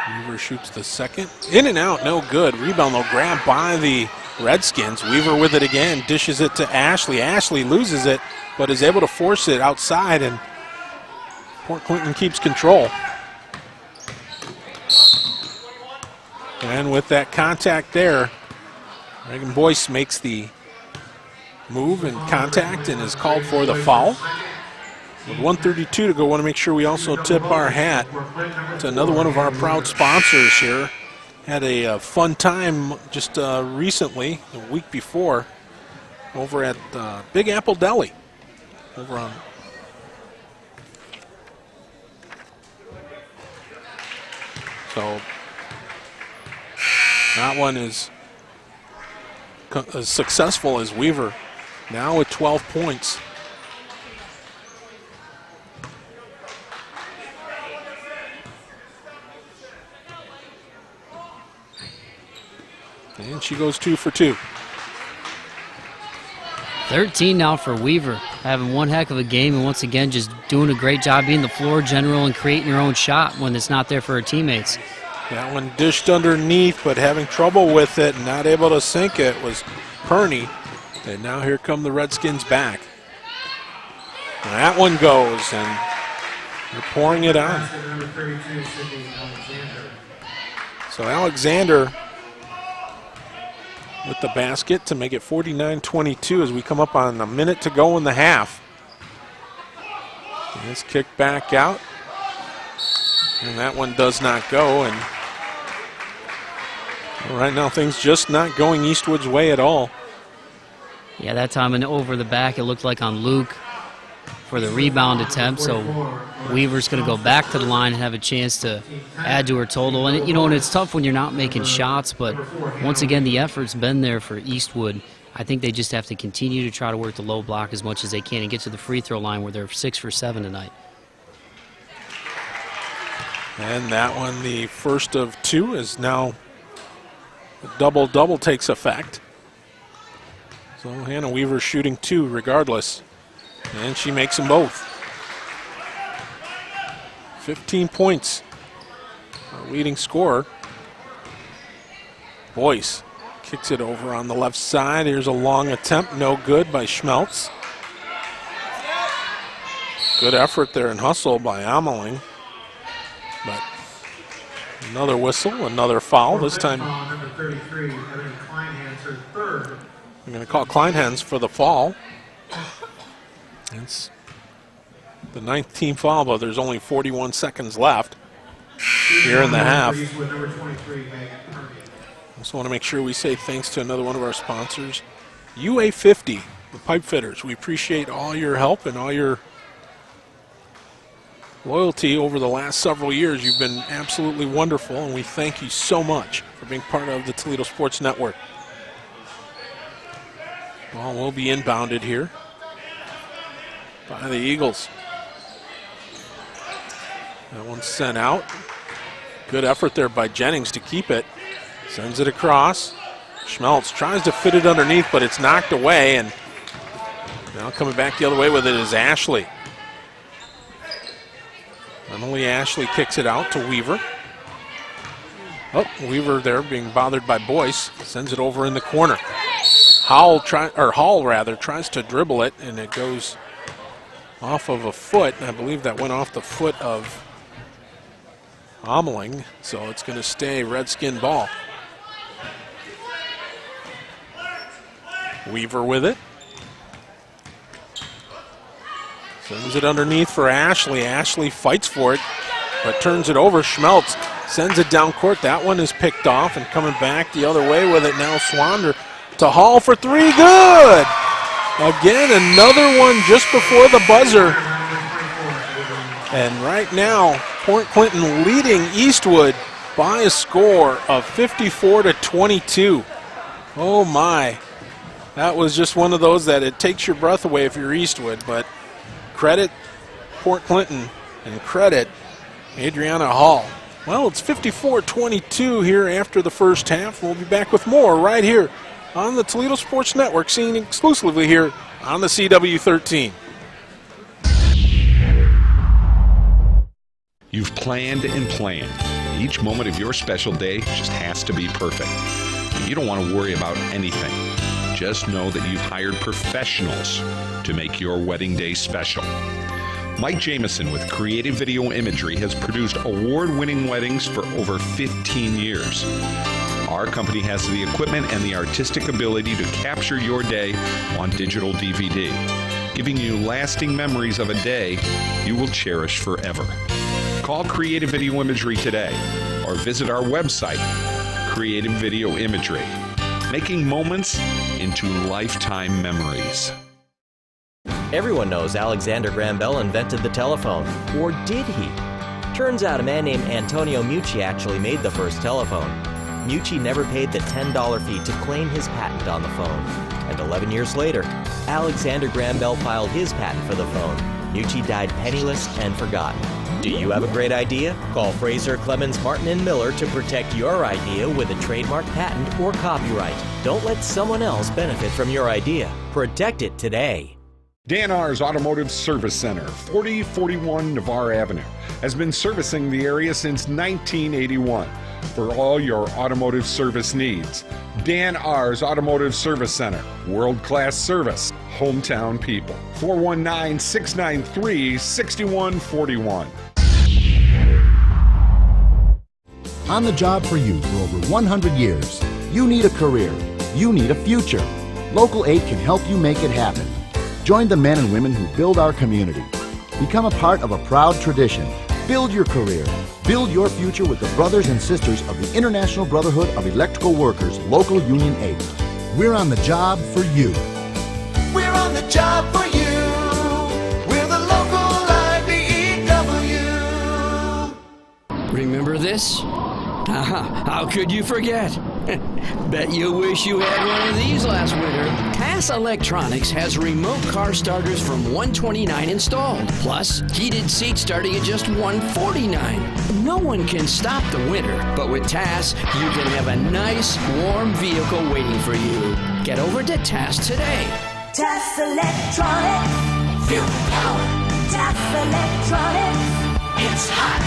Weaver shoots the second. In and out, no good. Rebound, though, grabbed by the Redskins. Weaver with it again, dishes it to Ashley. Ashley loses it, but is able to force it outside, and Port Clinton keeps control. And with that contact there, Reagan Boyce makes the move and contact and is called for the foul. With 1:32 to go, want to make sure we also tip our hat to another one of our proud sponsors here. Had a fun time just recently, a week before, over at Big Apple Deli. Over on so that one is as successful as Weaver, now with 12 points. And she goes 2 for 2. 13 now for Weaver, having one heck of a game, and once again just doing a great job being the floor general and creating her own shot when it's not there for her teammates. That one dished underneath, but having trouble with it and not able to sink it was Perney. And now here come the Redskins back. And that one goes, and they're pouring it on. So Alexander with the basket to make it 49-22 as we come up on a minute to go in the half. And it's kicked back out. And that one does not go. And right now things just not going Eastwood's way at all. Yeah, that time and over the back it looked like on Luke for the rebound attempt. So Weaver's going to go back to the line and have a chance to add to her total. And, and it's tough when you're not making shots, but once again, the effort's been there for Eastwood. I think they just have to continue to try to work the low block as much as they can and get to the free throw line where they're 6 for 7 tonight. And that one, the first of two, is now a double-double takes effect. So Hannah Weaver shooting 2 regardless, and she makes them both. 15 points, our leading scorer. Boyce kicks it over on the left side. Here's a long attempt, no good by Schmeltz. Good effort there and hustle by Ameling. But another whistle, another foul. This time Number 33, Evan Kleinhans, third. I'm going to call Kleinhans for the fall. It's the 9th team foul, but there's only 41 seconds left here in the half. Also want to make sure we say thanks to another one of our sponsors, UA50, the pipe fitters. We appreciate all your help and all your loyalty over the last several years. You've been absolutely wonderful, and we thank you so much for being part of the Toledo Sports Network. Ball will be inbounded here by the Eagles. That one's sent out. Good effort there by Jennings to keep it. Sends it across. Schmeltz tries to fit it underneath, but it's knocked away, and now coming back the other way with it is Ashley. Emily Ashley kicks it out to Weaver. Oh, Weaver there being bothered by Boyce. Sends it over in the corner. Hall tries to dribble it, and it goes off of a foot. I believe that went off the foot of Ameling, so it's going to stay Redskin ball. Weaver with it. Sends it underneath for Ashley. Ashley fights for it, but turns it over. Schmeltz sends it down court. That one is picked off, and coming back the other way with it now Swander to Hall for 3. Good! Again, another one just before the buzzer. And right now, Point Clinton leading Eastwood by a score of 54-22. Oh my. That was just one of those that it takes your breath away if you're Eastwood, but credit Port Clinton and credit Adriana Hall. Well, it's 54-22 here after the first half. We'll be back with more right here on the Toledo Sports Network, seen exclusively here on the CW13. You've planned and planned. Each moment of your special day just has to be perfect. You don't want to worry about anything. Just know that you've hired professionals to make your wedding day special. Mike Jameson with Creative Video Imagery has produced award-winning weddings for over 15 years. Our company has the equipment and the artistic ability to capture your day on digital DVD, giving you lasting memories of a day you will cherish forever. Call Creative Video Imagery today or visit our website, Creative Video Imagery, making moments into lifetime memories. Everyone knows Alexander Graham Bell invented the telephone. Or did he? Turns out a man named Antonio Mucci actually made the first telephone. Mucci never paid the $10 fee to claim his patent on the phone. And 11 years later, Alexander Graham Bell filed his patent for the phone. Mucci died penniless and forgotten. Do you have a great idea? Call Fraser, Clemens, Martin, and Miller to protect your idea with a trademark, patent, or copyright. Don't let someone else benefit from your idea. Protect it today. Dan R's Automotive Service Center, 4041 Navarre Avenue, has been servicing the area since 1981. For all your automotive service needs, Dan R's Automotive Service Center, world-class service, hometown people. 419-693-6141. On the job for you for over 100 years. You need a career. You need a future. Local 8 can help you make it happen. Join the men and women who build our community. Become a part of a proud tradition. Build your career. Build your future with the brothers and sisters of the International Brotherhood of Electrical Workers, Local Union 8. We're on the job for you. We're on the job for you. We're the local IBEW. Remember this? How could you forget? Bet you wish you had one of these last winter. TAS Electronics has remote car starters from $129 installed, plus heated seats starting at just $149. No one can stop the winter, but with TAS, you can have a nice, warm vehicle waiting for you. Get over to TAS today. TAS Electronics. Feel the power. TAS Electronics. It's hot.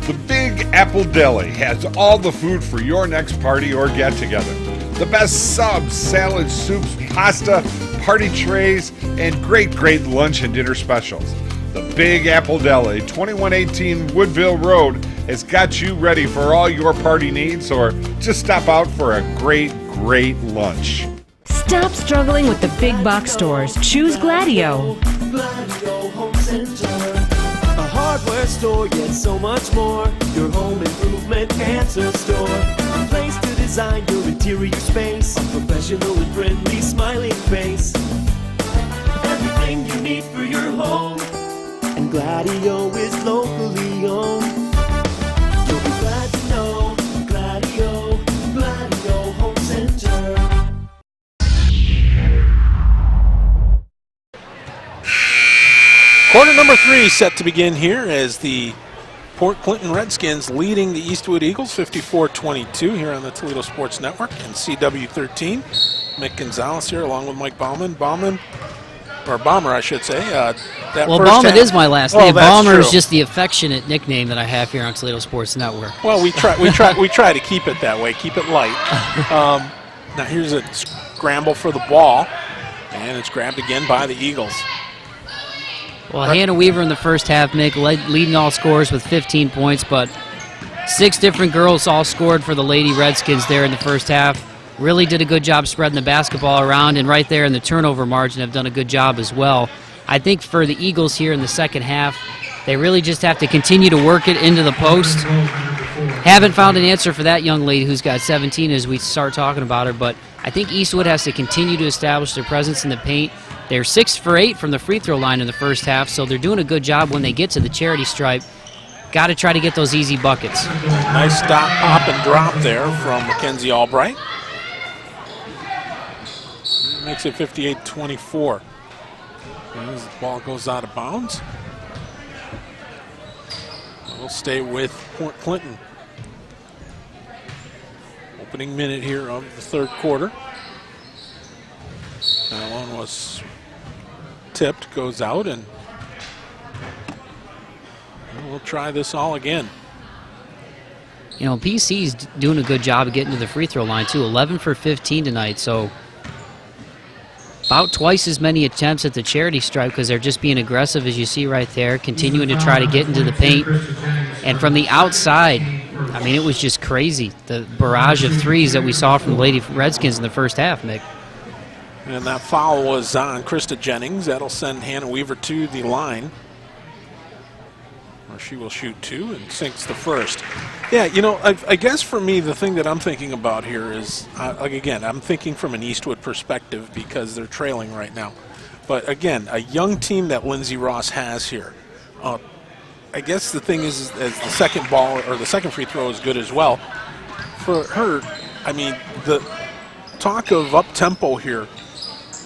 The Big Apple Deli has all the food for your next party or get-together. The best subs, salads, soups, pasta, party trays, and great lunch and dinner specials. The Big Apple Deli, 2118 Woodville Road, has got you ready for all your party needs, or just stop out for a great lunch. Stop struggling with the big box stores. Choose Gladio. Gladio Home Center. A hardware store, yet so much more. Your home improvement answer store. A place to design your interior space. A professional and friendly smiling face. Everything you need for your home. And Gladio is locally owned. You'll be glad to know Gladio Home Center. Quarter number 3 set to begin here as the Port Clinton Redskins leading the Eastwood Eagles 54-22 here on the Toledo Sports Network and CW13. Mick Gonzalez here along with Mike Bauman. Bomber, I should say. Bauman is my last name. Bomber true. is just the affectionate nickname that I have here on Toledo Sports Network. Well, we try to keep it that way, keep it light. Now here's a scramble for the ball, and it's grabbed again by the Eagles. Well, Hannah Weaver in the first half, Mick, leading all scorers with 15 points, but 6 different girls all scored for the Lady Redskins there in the first half. Really did a good job spreading the basketball around, and right there in the turnover margin have done a good job as well. I think for the Eagles here in the second half, they really just have to continue to work it into the post. Haven't found an answer for that young lady who's got 17 as we start talking about her, but I think Eastwood has to continue to establish their presence in the paint. They're 6 for 8 from the free throw line in the first half, so they're doing a good job when they get to the charity stripe. Got to try to get those easy buckets. Nice stop, pop, and drop there from Mackenzie Albright. Makes it 58-24. As the ball goes out of bounds. We'll stay with Port Clinton. Opening minute here of the third quarter. That one was tipped, goes out, and we'll try this all again. You know, PC's doing a good job of getting to the free throw line, too. 11 for 15 tonight, so about twice as many attempts at the charity stripe because they're just being aggressive, as you see right there, continuing to try to get into the paint. And from the outside, I mean, it was just crazy, the barrage of threes that we saw from the Lady Redskins in the first half, Mick. And that foul was on Krista Jennings. That'll send Hannah Weaver to the line, where she will shoot 2 and sinks the first. Yeah, you know, I guess for me, the thing that I'm thinking about here is, again, I'm thinking from an Eastwood perspective because they're trailing right now. But again, a young team that Lindsey Ross has here. I guess the thing is as the second ball or the second free throw is good as well. For her, I mean, the talk of up-tempo here,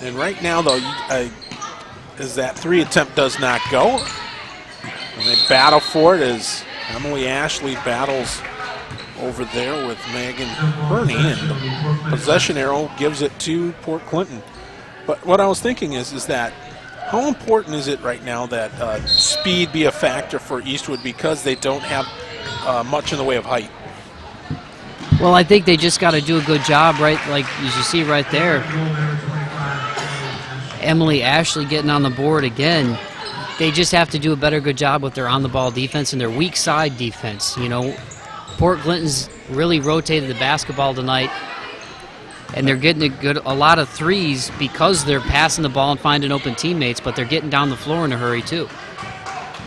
and right now, though, is that 3 attempt does not go. And they battle for it as Emily Ashley battles over there with Megan Burney, and the possession arrow gives it to Port Clinton. But what I was thinking is that how important is it right now that speed be a factor for Eastwood because they don't have much in the way of height? Well, I think they just got to do a good job, right? Like as you see right there, Emily Ashley getting on the board again. They just have to do a good job with their on-the-ball defense and their weak side defense. You know, Port Clinton's really rotated the basketball tonight, and they're getting a lot of threes because they're passing the ball and finding open teammates, but they're getting down the floor in a hurry too.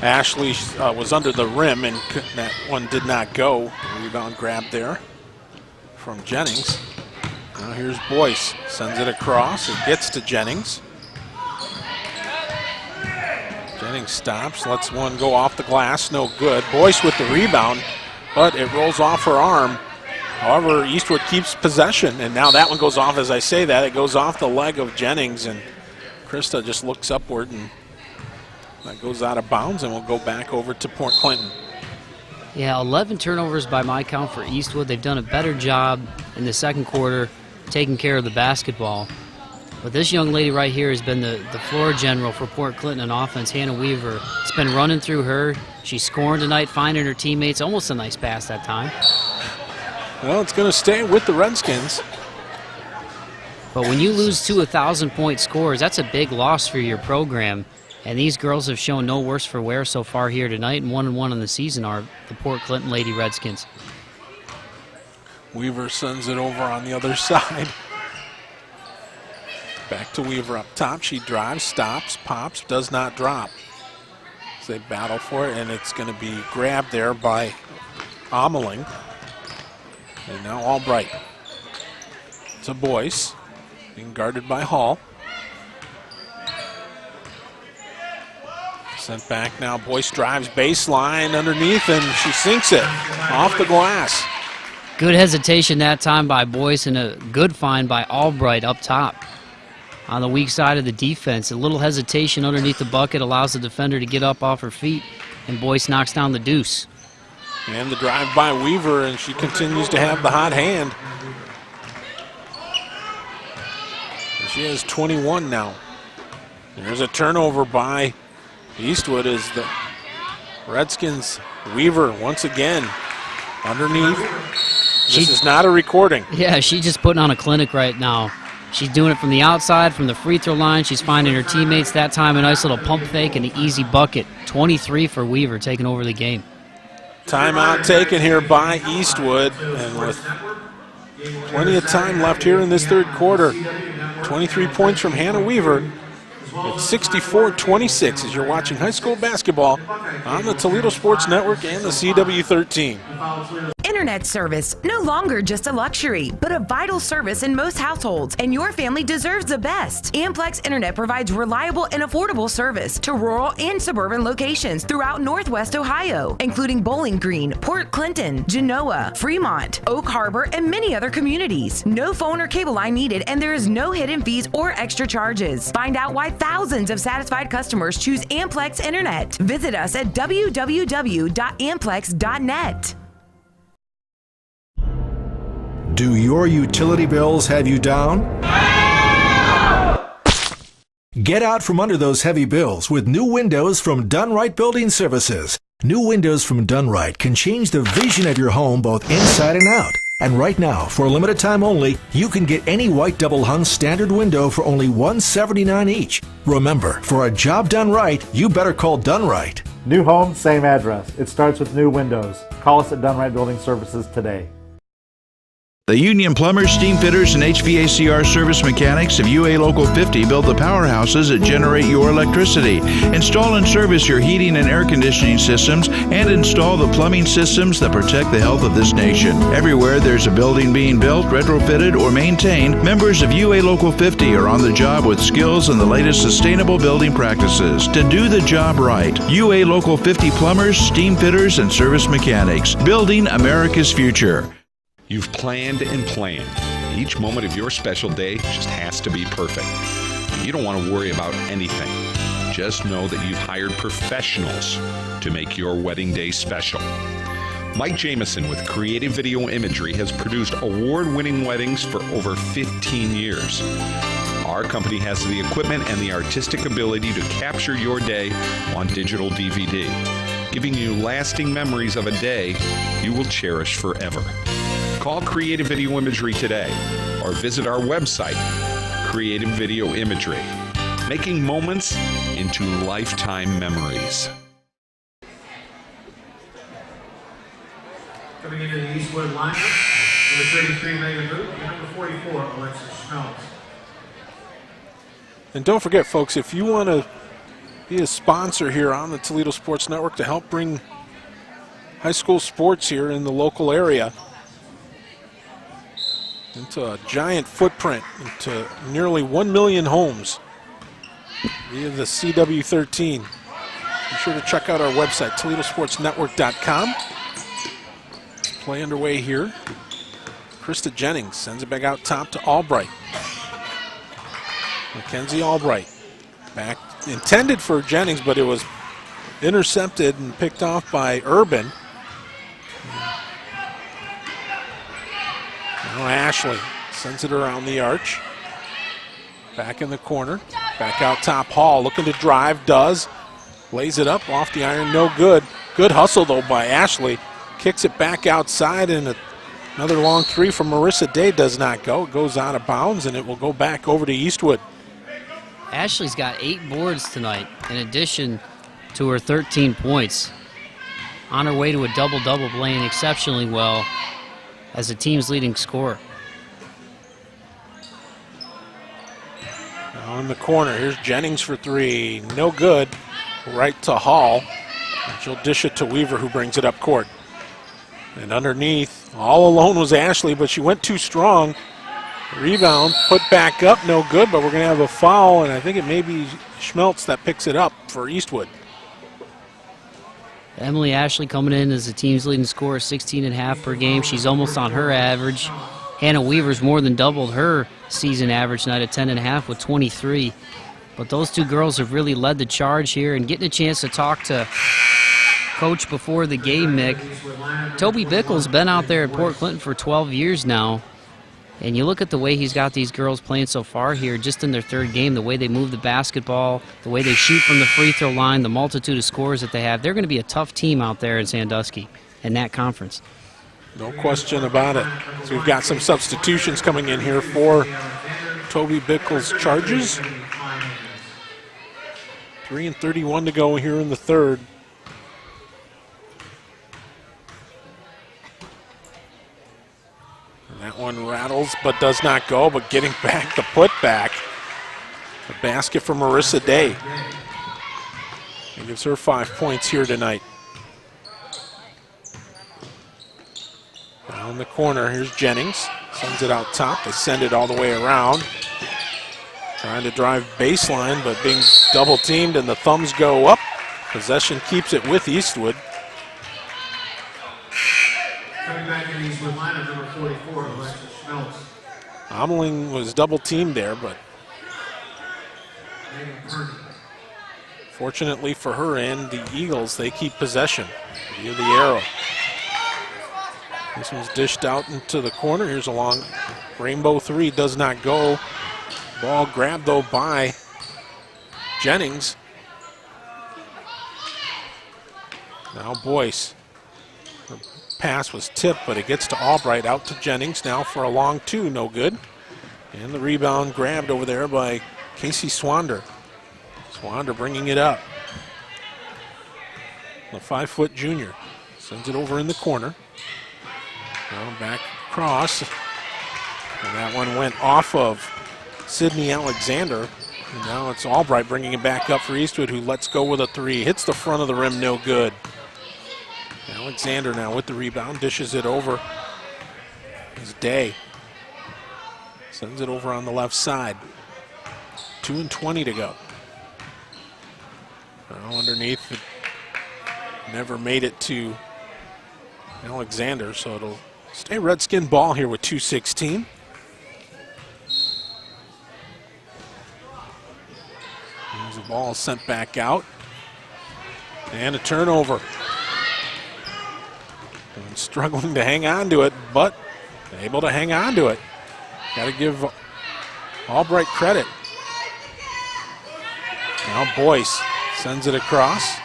Ashley was under the rim, and that one did not go. Rebound grab there from Jennings. Now here's Boyce. Sends it across. It gets to Jennings. Jennings stops, lets one go off the glass, no good. Boyce with the rebound, but it rolls off her arm. However, Eastwood keeps possession, and now that one goes off. As I say that, it goes off the leg of Jennings, and Krista just looks upward, and that goes out of bounds, and we'll go back over to Port Clinton. Yeah, 11 turnovers by my count for Eastwood. They've done a better job in the second quarter taking care of the basketball. But this young lady right here has been the floor general for Port Clinton on offense, Hannah Weaver. It's been running through her. She's scoring tonight, finding her teammates. Almost a nice pass that time. Well, it's going to stay with the Redskins. But when you lose 2 1,000-point scores, that's a big loss for your program. And these girls have shown no worse for wear so far here tonight, and 1-1 on the season are the Port Clinton Lady Redskins. Weaver sends it over on the other side. Back to Weaver up top. She drives, stops, pops, does not drop. So they battle for it, and it's going to be grabbed there by Ameling. And now Albright to Boyce, being guarded by Hall. Sent back now. Boyce drives baseline underneath, and she sinks it off the glass. Good hesitation that time by Boyce, and a good find by Albright up top. On the weak side of the defense, a little hesitation underneath the bucket allows the defender to get up off her feet, and Boyce knocks down the deuce. And the drive by Weaver, and she continues to have the hot hand. She has 21 now. There's a turnover by Eastwood as the Redskins. Weaver once again underneath. This is not a recording. Yeah, she's just putting on a clinic right now. She's doing it from the outside, from the free throw line. She's finding her teammates. That time a nice little pump fake and an easy bucket. 23 for Weaver, taking over the game. Timeout taken here by Eastwood, and with plenty of time left here in this third quarter. 23 points from Hannah Weaver. It's 64-26 as you're watching high school basketball on the Toledo Sports Network and the CW13. Internet service, no longer just a luxury, but a vital service in most households, and your family deserves the best. Amplex Internet provides reliable and affordable service to rural and suburban locations throughout Northwest Ohio, including Bowling Green, Port Clinton, Genoa, Fremont, Oak Harbor, and many other communities. No phone or cable line needed, and there is no hidden fees or extra charges. Find out why thousands of satisfied customers choose Amplex Internet. Visit us at www.amplex.net. Do your utility bills have you down? Get out from under those heavy bills with new windows from Dunright Building Services. New windows from Dunright can change the vision of your home both inside and out. And right now, for a limited time only, you can get any white double-hung standard window for only $179 each. Remember, for a job done right, you better call Dunright. New home, same address. It starts with new windows. Call us at Dunright Building Services today. The union plumbers, steam fitters, and HVACR service mechanics of UA Local 50 build the powerhouses that generate your electricity. Install and service your heating and air conditioning systems, and install the plumbing systems that protect the health of this nation. Everywhere there's a building being built, retrofitted, or maintained, members of UA Local 50 are on the job with skills and the latest sustainable building practices. To do the job right, UA Local 50 plumbers, steam fitters, and service mechanics, building America's future. You've planned and planned. Each moment of your special day just has to be perfect. You don't want to worry about anything. Just know that you've hired professionals to make your wedding day special. Mike Jameson with Creative Video Imagery has produced award-winning weddings for over 15 years. Our company has the equipment and the artistic ability to capture your day on digital DVD, giving you lasting memories of a day you will cherish forever. Call Creative Video Imagery today or visit our website, Creative Video Imagery, making moments into lifetime memories. Coming into the Eastwood lineup, number 33, Megan Booth, and number 44, Alexis Schmelz. And don't forget, folks, if you want to be a sponsor here on the Toledo Sports Network to help bring high school sports here in the local area into a giant footprint, into nearly 1 million homes via the CW13. Be sure to check out our website, ToledoSportsNetwork.com. Play underway here. Krista Jennings sends it back out top to Albright. Mackenzie Albright back, intended for Jennings, but it was intercepted and picked off by Urban. Now Ashley sends it around the arch. Back in the corner. Back out top. Hall looking to drive. Does. Lays it up off the iron. No good. Good hustle, though, by Ashley. Kicks it back outside, and another long three from Marissa Day does not go. It goes out of bounds, and it will go back over to Eastwood. Ashley's got 8 boards tonight, in addition to her 13 points. On her way to a double-double, playing exceptionally well as the team's leading scorer. Now in the corner, here's Jennings for 3. No good. Right to Hall. And she'll dish it to Weaver, who brings it up court. And underneath, all alone was Ashley, but she went too strong. Rebound, put back up, no good, but we're going to have a foul, and I think it may be Schmeltz that picks it up for Eastwood. Emily Ashley coming in as the team's leading scorer, 16.5 per game. She's almost on her average. Hannah Weaver's more than doubled her season average tonight at 10.5 with 23. But those two girls have really led the charge here, and getting a chance to talk to Coach before the game, Mick. Toby Bickle's been out there at Port Clinton for 12 years now. And you look at the way he's got these girls playing so far here, just in their third game, the way they move the basketball, the way they shoot from the free throw line, the multitude of scores that they have. They're going to be a tough team out there in Sandusky in that conference. No question about it. So we've got some substitutions coming in here for Toby Bickle's Charges. 3:31 to go here in the third. That one rattles but does not go, but getting back the putback. The basket for Marissa Day. It gives her 5 points here tonight. Down the corner, here's Jennings. Sends it out top. They send it all the way around. Trying to drive baseline, but being double teamed, and the thumbs go up. Possession keeps it with Eastwood. Coming back in Eastwood lineup, number 44, Alexis Schmeltz. Ameling was double teamed there, but fortunately for her and the Eagles, they keep possession via the arrow. This one's dished out into the corner. Here's a long rainbow three, does not go. Ball grabbed though by Jennings. Now Boyce. The pass was tipped, but it gets to Albright, out to Jennings now for a long two, no good. And the rebound grabbed over there by Casey Swander. Swander bringing it up. The 5-foot junior sends it over in the corner. Now back across. And that one went off of Sydney Alexander. And now it's Albright bringing it back up for Eastwood, who lets go with a three. Hits the front of the rim, no good. Alexander now with the rebound, dishes it over. It's Day. Sends it over on the left side. 2:20 to go. Now underneath, it never made it to Alexander, so it'll stay Redskin ball here with 2:16. As the ball is sent back out. And a turnover. And struggling to hang on to it, but able to hang on to it. Got to give Albright credit. Now Boyce sends it across.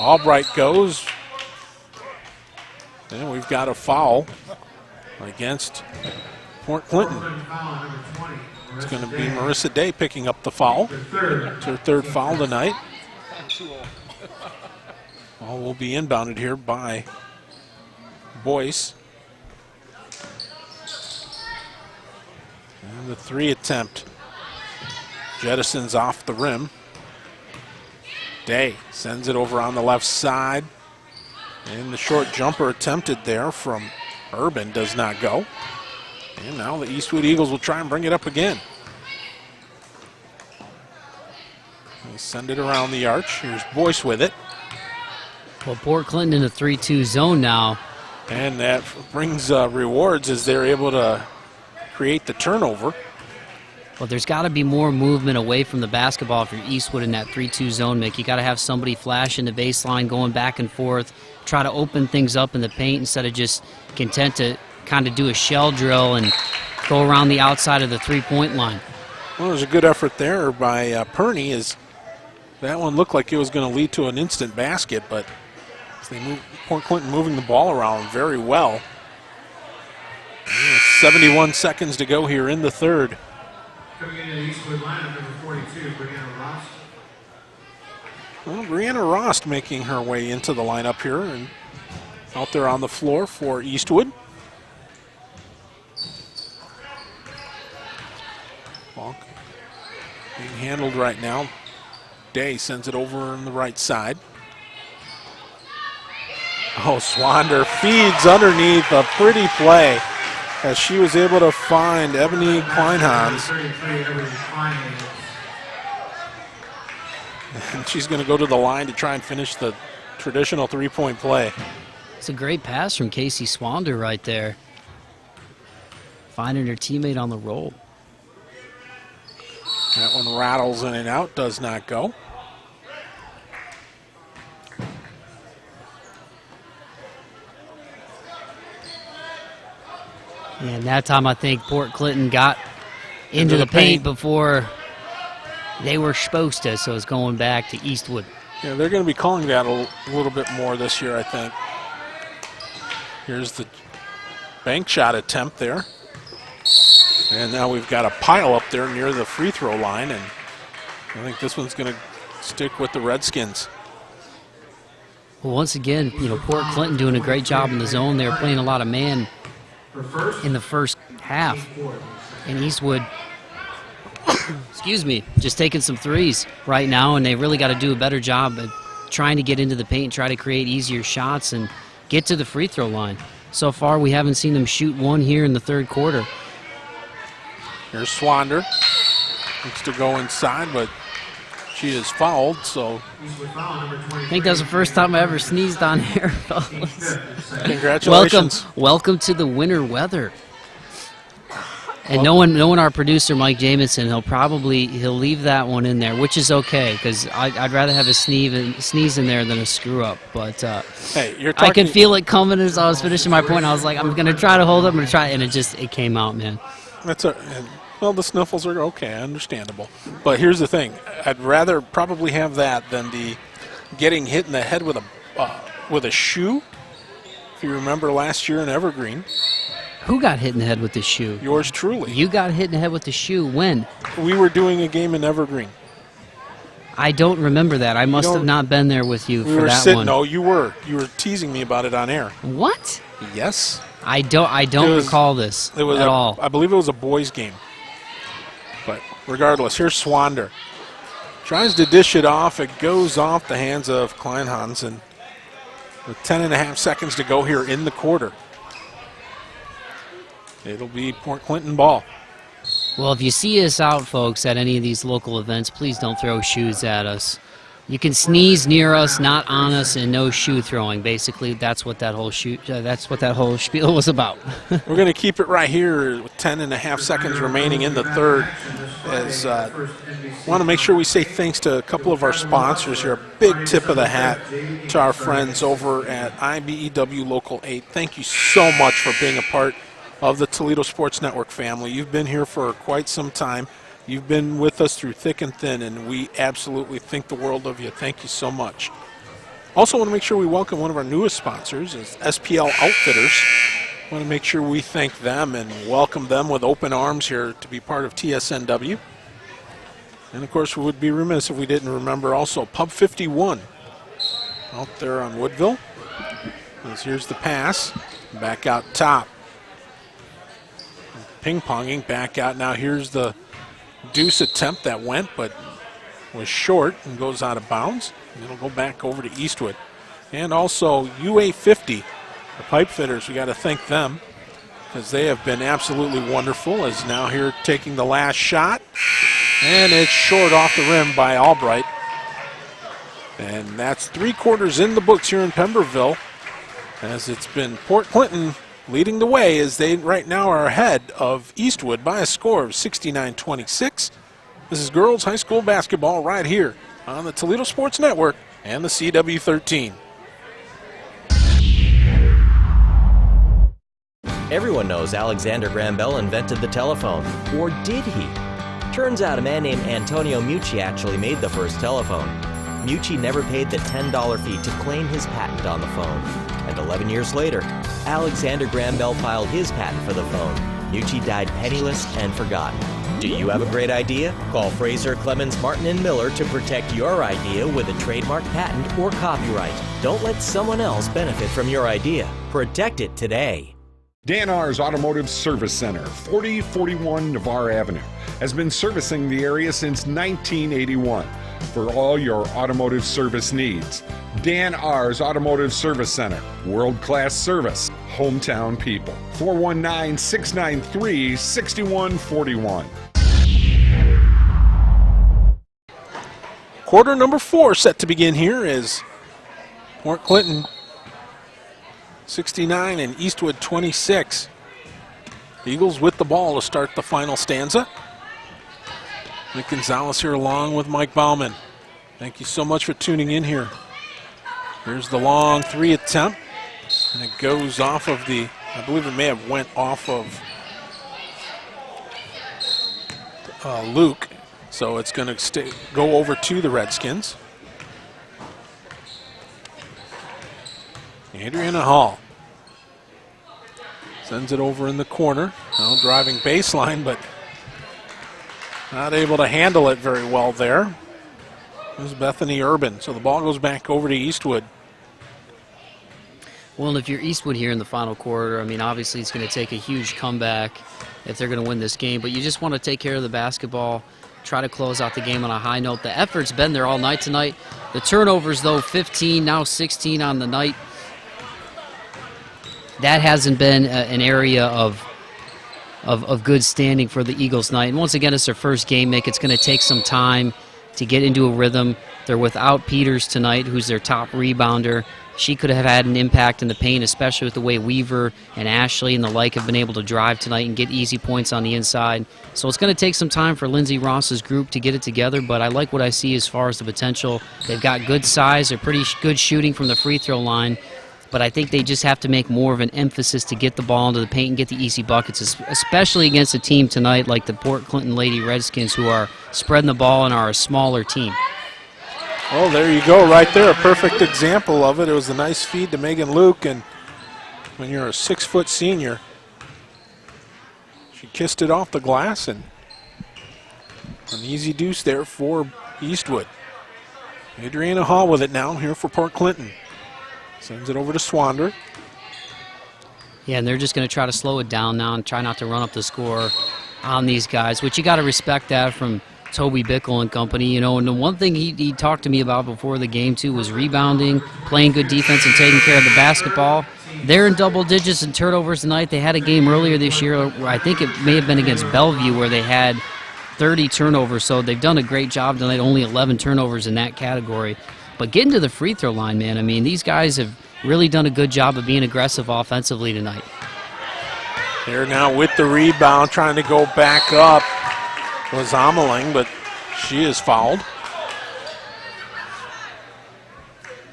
Albright goes. And we've got a foul against Port Clinton. It's going to be Marissa Day picking up the foul. It's her third foul tonight. Ball will be inbounded here by Boyce. And the three attempt jettisons off the rim. Day sends it over on the left side. And the short jumper attempted there from Urban does not go. And now the Eastwood Eagles will try and bring it up again. They send it around the arch. Here's Boyce with it. Well, Port Clinton in a 3-2 zone now. And that brings rewards as they're able to create the turnover. Well, there's got to be more movement away from the basketball if you're Eastwood in that 3-2 zone, Mick. You got to have somebody flashing the baseline, going back and forth, try to open things up in the paint instead of just content to kind of do a shell drill and go around the outside of the three-point line. Well, there's a good effort there by Perney. As that one looked like it was going to lead to an instant basket, but as they move, Port Clinton moving the ball around very well. 71 seconds to go here in the third. Coming into the Eastwood lineup, number 42, Brianna Ross. Well, Brianna Rost making her way into the lineup here and out there on the floor for Eastwood. Ball being handled right now. Day sends it over on the right side. Oh, Swander feeds underneath, a pretty play as she was able to find Ebony Kleinhans. And she's going to go to the line to try and finish the traditional three-point play. It's a great pass from Casey Swander right there. Finding her teammate on the roll. That one rattles in and out, does not go. And that time I think Port Clinton got into the paint before they were supposed to, so it's going back to Eastwood. Yeah, they're going to be calling that a little bit more this year, I think. Here's the bank shot attempt there. And now we've got a pile up there near the free throw line, and I think this one's going to stick with the Redskins. Well, once again, Port Clinton doing a great job in the zone. They were playing a lot of man in the first half. And Eastwood, excuse me, just taking some threes right now, and they really got to do a better job of trying to get into the paint, try to create easier shots, and get to the free throw line. So far, we haven't seen them shoot one here in the third quarter. Here's Swander. Looks to go inside, but she is fouled, so. I think that was the first time I ever sneezed on air, fellas. Congratulations. Welcome to the winter weather. And knowing our producer, Mike Jameson, he'll leave that one in there, which is okay, because I'd rather have a sneeze in there than a screw up. But hey, you're I could feel it coming as I was finishing my point. I was like, I'm going to try to hold it, I'm going to try, and it came out, man. Well, the sniffles are okay, understandable. But here's the thing. I'd rather probably have that than the getting hit in the head with a shoe. If you remember last year in Evergreen. Who got hit in the head with the shoe? Yours truly. You got hit in the head with the shoe when? We were doing a game in Evergreen. I don't remember that. I must have not been there with you for that one. No, you were. You were teasing me about it on air. What? Yes. I don't recall this at all. I believe it was a boys' game. But regardless, here's Swander. Tries to dish it off. It goes off the hands of Kleinhans, and with 10.5 seconds to go here in the quarter, it'll be Port Clinton ball. Well, if you see us out, folks, at any of these local events, please don't throw shoes at us. You can sneeze near us, not on us, and no shoe throwing. Basically, that's what that whole spiel was about. We're going to keep it right here with 10.5 seconds remaining in the third. As want to make sure we say thanks to a couple of our sponsors here. A big tip of the hat to our friends over at IBEW Local 8. Thank you so much for being a part of the Toledo Sports Network family. You've been here for quite some time. You've been with us through thick and thin, and we absolutely think the world of you. Thank you so much. Also want to make sure we welcome one of our newest sponsors, is SPL Outfitters. Want to make sure we thank them and welcome them with open arms here to be part of TSNW. And, of course, we would be remiss if we didn't remember also Pub 51 out there on Woodville. Here's the pass. Back out top. Ping-ponging back out. Now here's the deuce attempt that went, but was short and goes out of bounds. And it'll go back over to Eastwood. And also UA50, the pipe fitters, we got to thank them because they have been absolutely wonderful. As now here taking the last shot. And it's short off the rim by Albright. And that's 3 quarters in the books here in Pemberville. as it's been Port Clinton leading the way as they right now are ahead of Eastwood by a score of 69-26. This is girls high school basketball right here on the Toledo Sports Network and the CW13. Everyone knows Alexander Graham Bell invented the telephone. Or did he? Turns out a man named Antonio Mucci actually made the first telephone. Mucci never paid the $10 fee to claim his patent on the phone. And 11 years later, Alexander Graham Bell filed his patent for the phone. Mucci died penniless and forgotten. Do you have a great idea? Call Fraser, Clemens, Martin, and Miller to protect your idea with a trademark patent or copyright. Don't let someone else benefit from your idea. Protect it today. Dan R's Automotive Service Center, 4041 Navarre Avenue, has been servicing the area since 1981 for all your automotive service needs. Dan R's Automotive Service Center, world-class service, hometown people. 419-693-6141. Quarter number 4 set to begin here as Port Clinton 69 and Eastwood 26. Eagles with the ball to start the final stanza. Nick Gonzalez here along with Mike Bauman. Thank you so much for tuning in here. Here's the long 3 attempt, and it goes off of the, I believe it may have went off of Luke, so it's going to go over to the Redskins. Adriana Hall sends it over in the corner. Now driving baseline, but not able to handle it very well there. There's Bethany Urban. So the ball goes back over to Eastwood. Well, and if you're Eastwood here in the final quarter, I mean, obviously it's going to take a huge comeback if they're going to win this game. But you just want to take care of the basketball, try to close out the game on a high note. The effort's been there all night tonight. The turnovers, though, 15, now 16 on the night. That hasn't been an area of good standing for the Eagles tonight. And once again, it's their first game, Mick. It's going to take some time to get into a rhythm. They're without Peters tonight, who's their top rebounder. She could have had an impact in the paint, especially with the way Weaver and Ashley and the like have been able to drive tonight and get easy points on the inside. So it's going to take some time for Lindsey Ross's group to get it together, but I like what I see as far as the potential. They've got good size. They're pretty good shooting from the free throw line. But I think they just have to make more of an emphasis to get the ball into the paint and get the easy buckets, especially against a team tonight like the Port Clinton Lady Redskins, who are spreading the ball and are a smaller team. Oh, there you go, right there. A perfect example of it. It was a nice feed to Megan Luke, and when you're a 6-foot senior, she kissed it off the glass, and an easy deuce there for Eastwood. Adriana Hall with it now here for Port Clinton. Sends it over to Swander. Yeah, and they're just going to try to slow it down now and try not to run up the score on these guys, which you got to respect that from Toby Bickle and company. You know, and the one thing he talked to me about before the game, too, was rebounding, playing good defense, and taking care of the basketball. They're in double digits in turnovers tonight. They had a game earlier this year where I think it may have been against Bellevue where they had 30 turnovers, so they've done a great job tonight, only 11 turnovers in that category. But getting to the free throw line, man, I mean, these guys have really done a good job of being aggressive offensively tonight. They're now with the rebound, trying to go back up was Ameling, but she is fouled.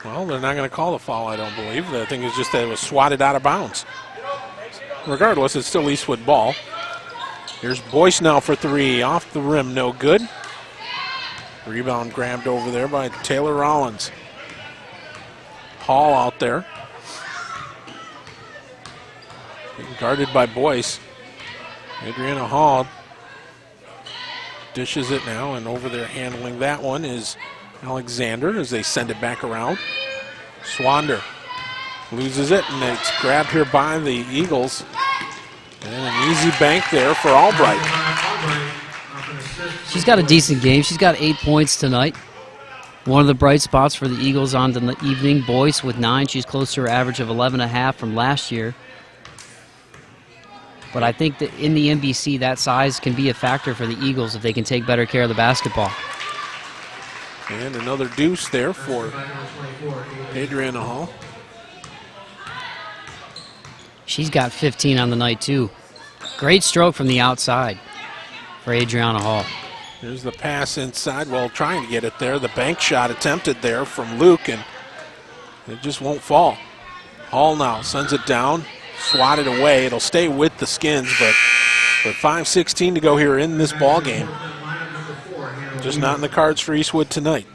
Well, they're not going to call the foul, I don't believe. I think it's just that it was swatted out of bounds. Regardless, it's still Eastwood ball. Here's Boyce now for 3, off the rim, no good. Rebound grabbed over there by Taylor Rollins. Hall out there. Being guarded by Boyce. Adriana Hall dishes it now, and over there handling that one is Alexander as they send it back around. Swander loses it, and it's grabbed here by the Eagles. And an easy bank there for Albright. She's got a decent game. She's got 8 points tonight. One of the bright spots for the Eagles on the evening. Boyce with 9. She's close to her average of 11.5 from last year. But I think that in the NBC, that size can be a factor for the Eagles if they can take better care of the basketball. And another deuce there for Adriana Hall. she's got 15 on the night, too. Great stroke from the outside for Adriana Hall. Here's the pass inside. Well, trying to get it there. The bank shot attempted there from Luke, and it just won't fall. Hall now sends it down, swatted away. It'll stay with the Skins, but with 5:16 to go here in this ball game, just not in the cards for Eastwood tonight.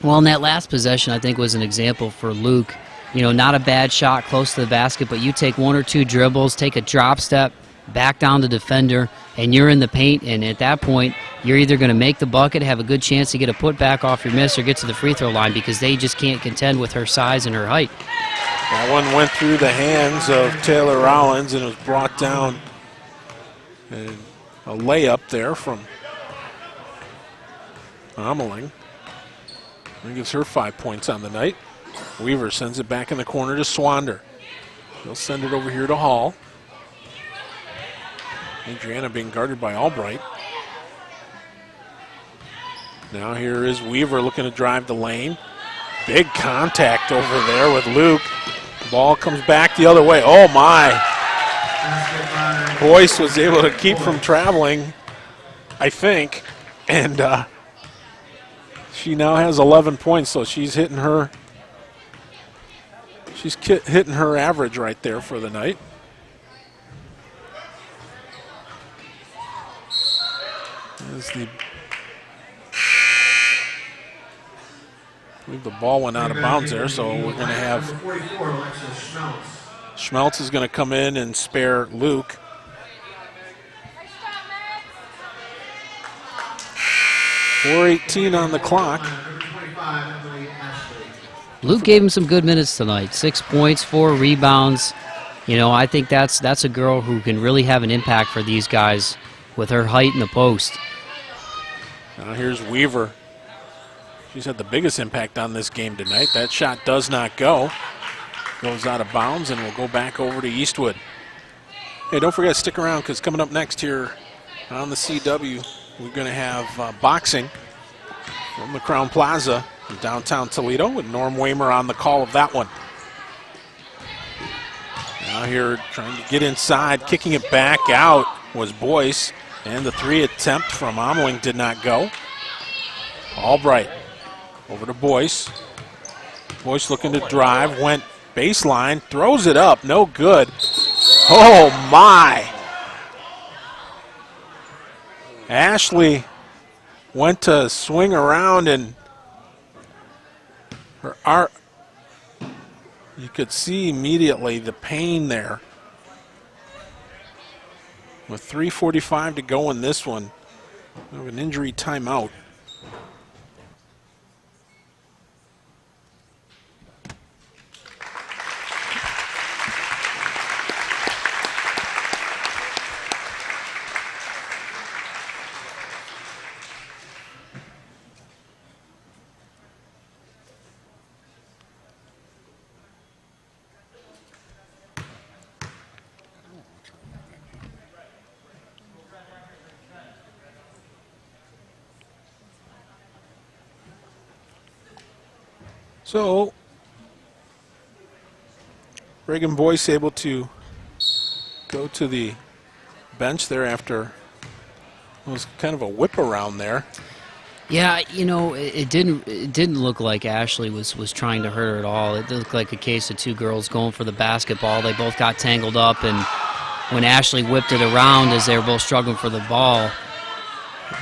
Well, in that last possession, I think was an example for Luke. You know, not a bad shot close to the basket, but you take one or two dribbles, take a drop step, back down the defender, and you're in the paint, and at that point, you're either going to make the bucket, have a good chance to get a putback off your miss, or get to the free throw line because they just can't contend with her size and her height. That one went through the hands of Taylor Rollins, and it was brought down. And a layup there from Ameling. That gives her 5 points on the night. Weaver sends it back in the corner to Swander. He'll send it over here to Hall. Adriana being guarded by Albright. Now here is Weaver looking to drive the lane. Big contact over there with Luke. Ball comes back the other way. Oh my. Boyce was able to keep from traveling, I think. And she now has 11 points, so she's hitting her. She's hitting her average right there for the night. I believe the ball went out of bounds there, so we're going to have Schmeltz is going to come in and spare Luke. .418 on the clock. Luke gave him some good minutes tonight. 6 points, 4 rebounds. You know, I think that's a girl who can really have an impact for these guys with her height in the post. Now here's Weaver. She's had the biggest impact on this game tonight. That shot does not go. Goes out of bounds and will go back over to Eastwood. Hey, don't forget to stick around because coming up next here on the CW, we're going to have boxing from the Crown Plaza in downtown Toledo with Norm Waymer on the call of that one. Now here trying to get inside, kicking it back out was Boyce, and the three attempt from Ameling did not go. Albright over to Boyce. Boyce looking to drive, went baseline, throws it up, no good. Oh my! Ashley went to swing around and you could see immediately the pain there. With 3:45 to go in this one, we have an injury timeout. So, Reagan Boyce able to go to the bench there after it was kind of a whip around there. Yeah, you know, it didn't look like Ashley was trying to hurt her at all. It looked like a case of two girls going for the basketball. They both got tangled up, and when Ashley whipped it around as they were both struggling for the ball,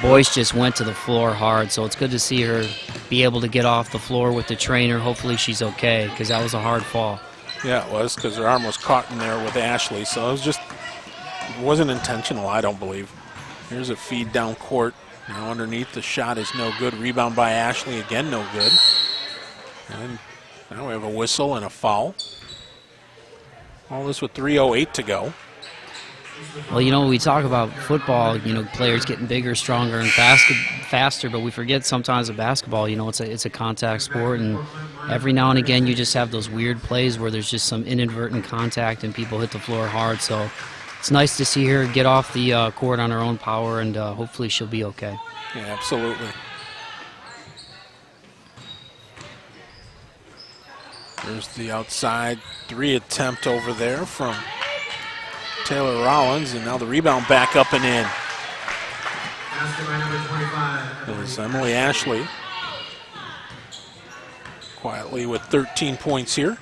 Boyce just went to the floor hard. So it's good to see her be able to get off the floor with the trainer. Hopefully she's okay, because that was a hard fall. Yeah, it was, because her arm was caught in there with Ashley. So it wasn't intentional, I don't believe. Here's a feed down court. Now underneath, the shot is no good. Rebound by Ashley, again no good. And now we have a whistle and a foul. All this with 3:08 to go. Well, you know, we talk about football, you know, players getting bigger, stronger, and faster, but we forget sometimes with basketball, you know, it's a contact sport, and every now and again you just have those weird plays where there's just some inadvertent contact and people hit the floor hard. So it's nice to see her get off the court on her own power, and hopefully she'll be okay. Yeah, absolutely. There's the outside 3 attempt over there from Taylor Rollins, and now the rebound back up and in. There's Emily Ashley quietly with 13 points here.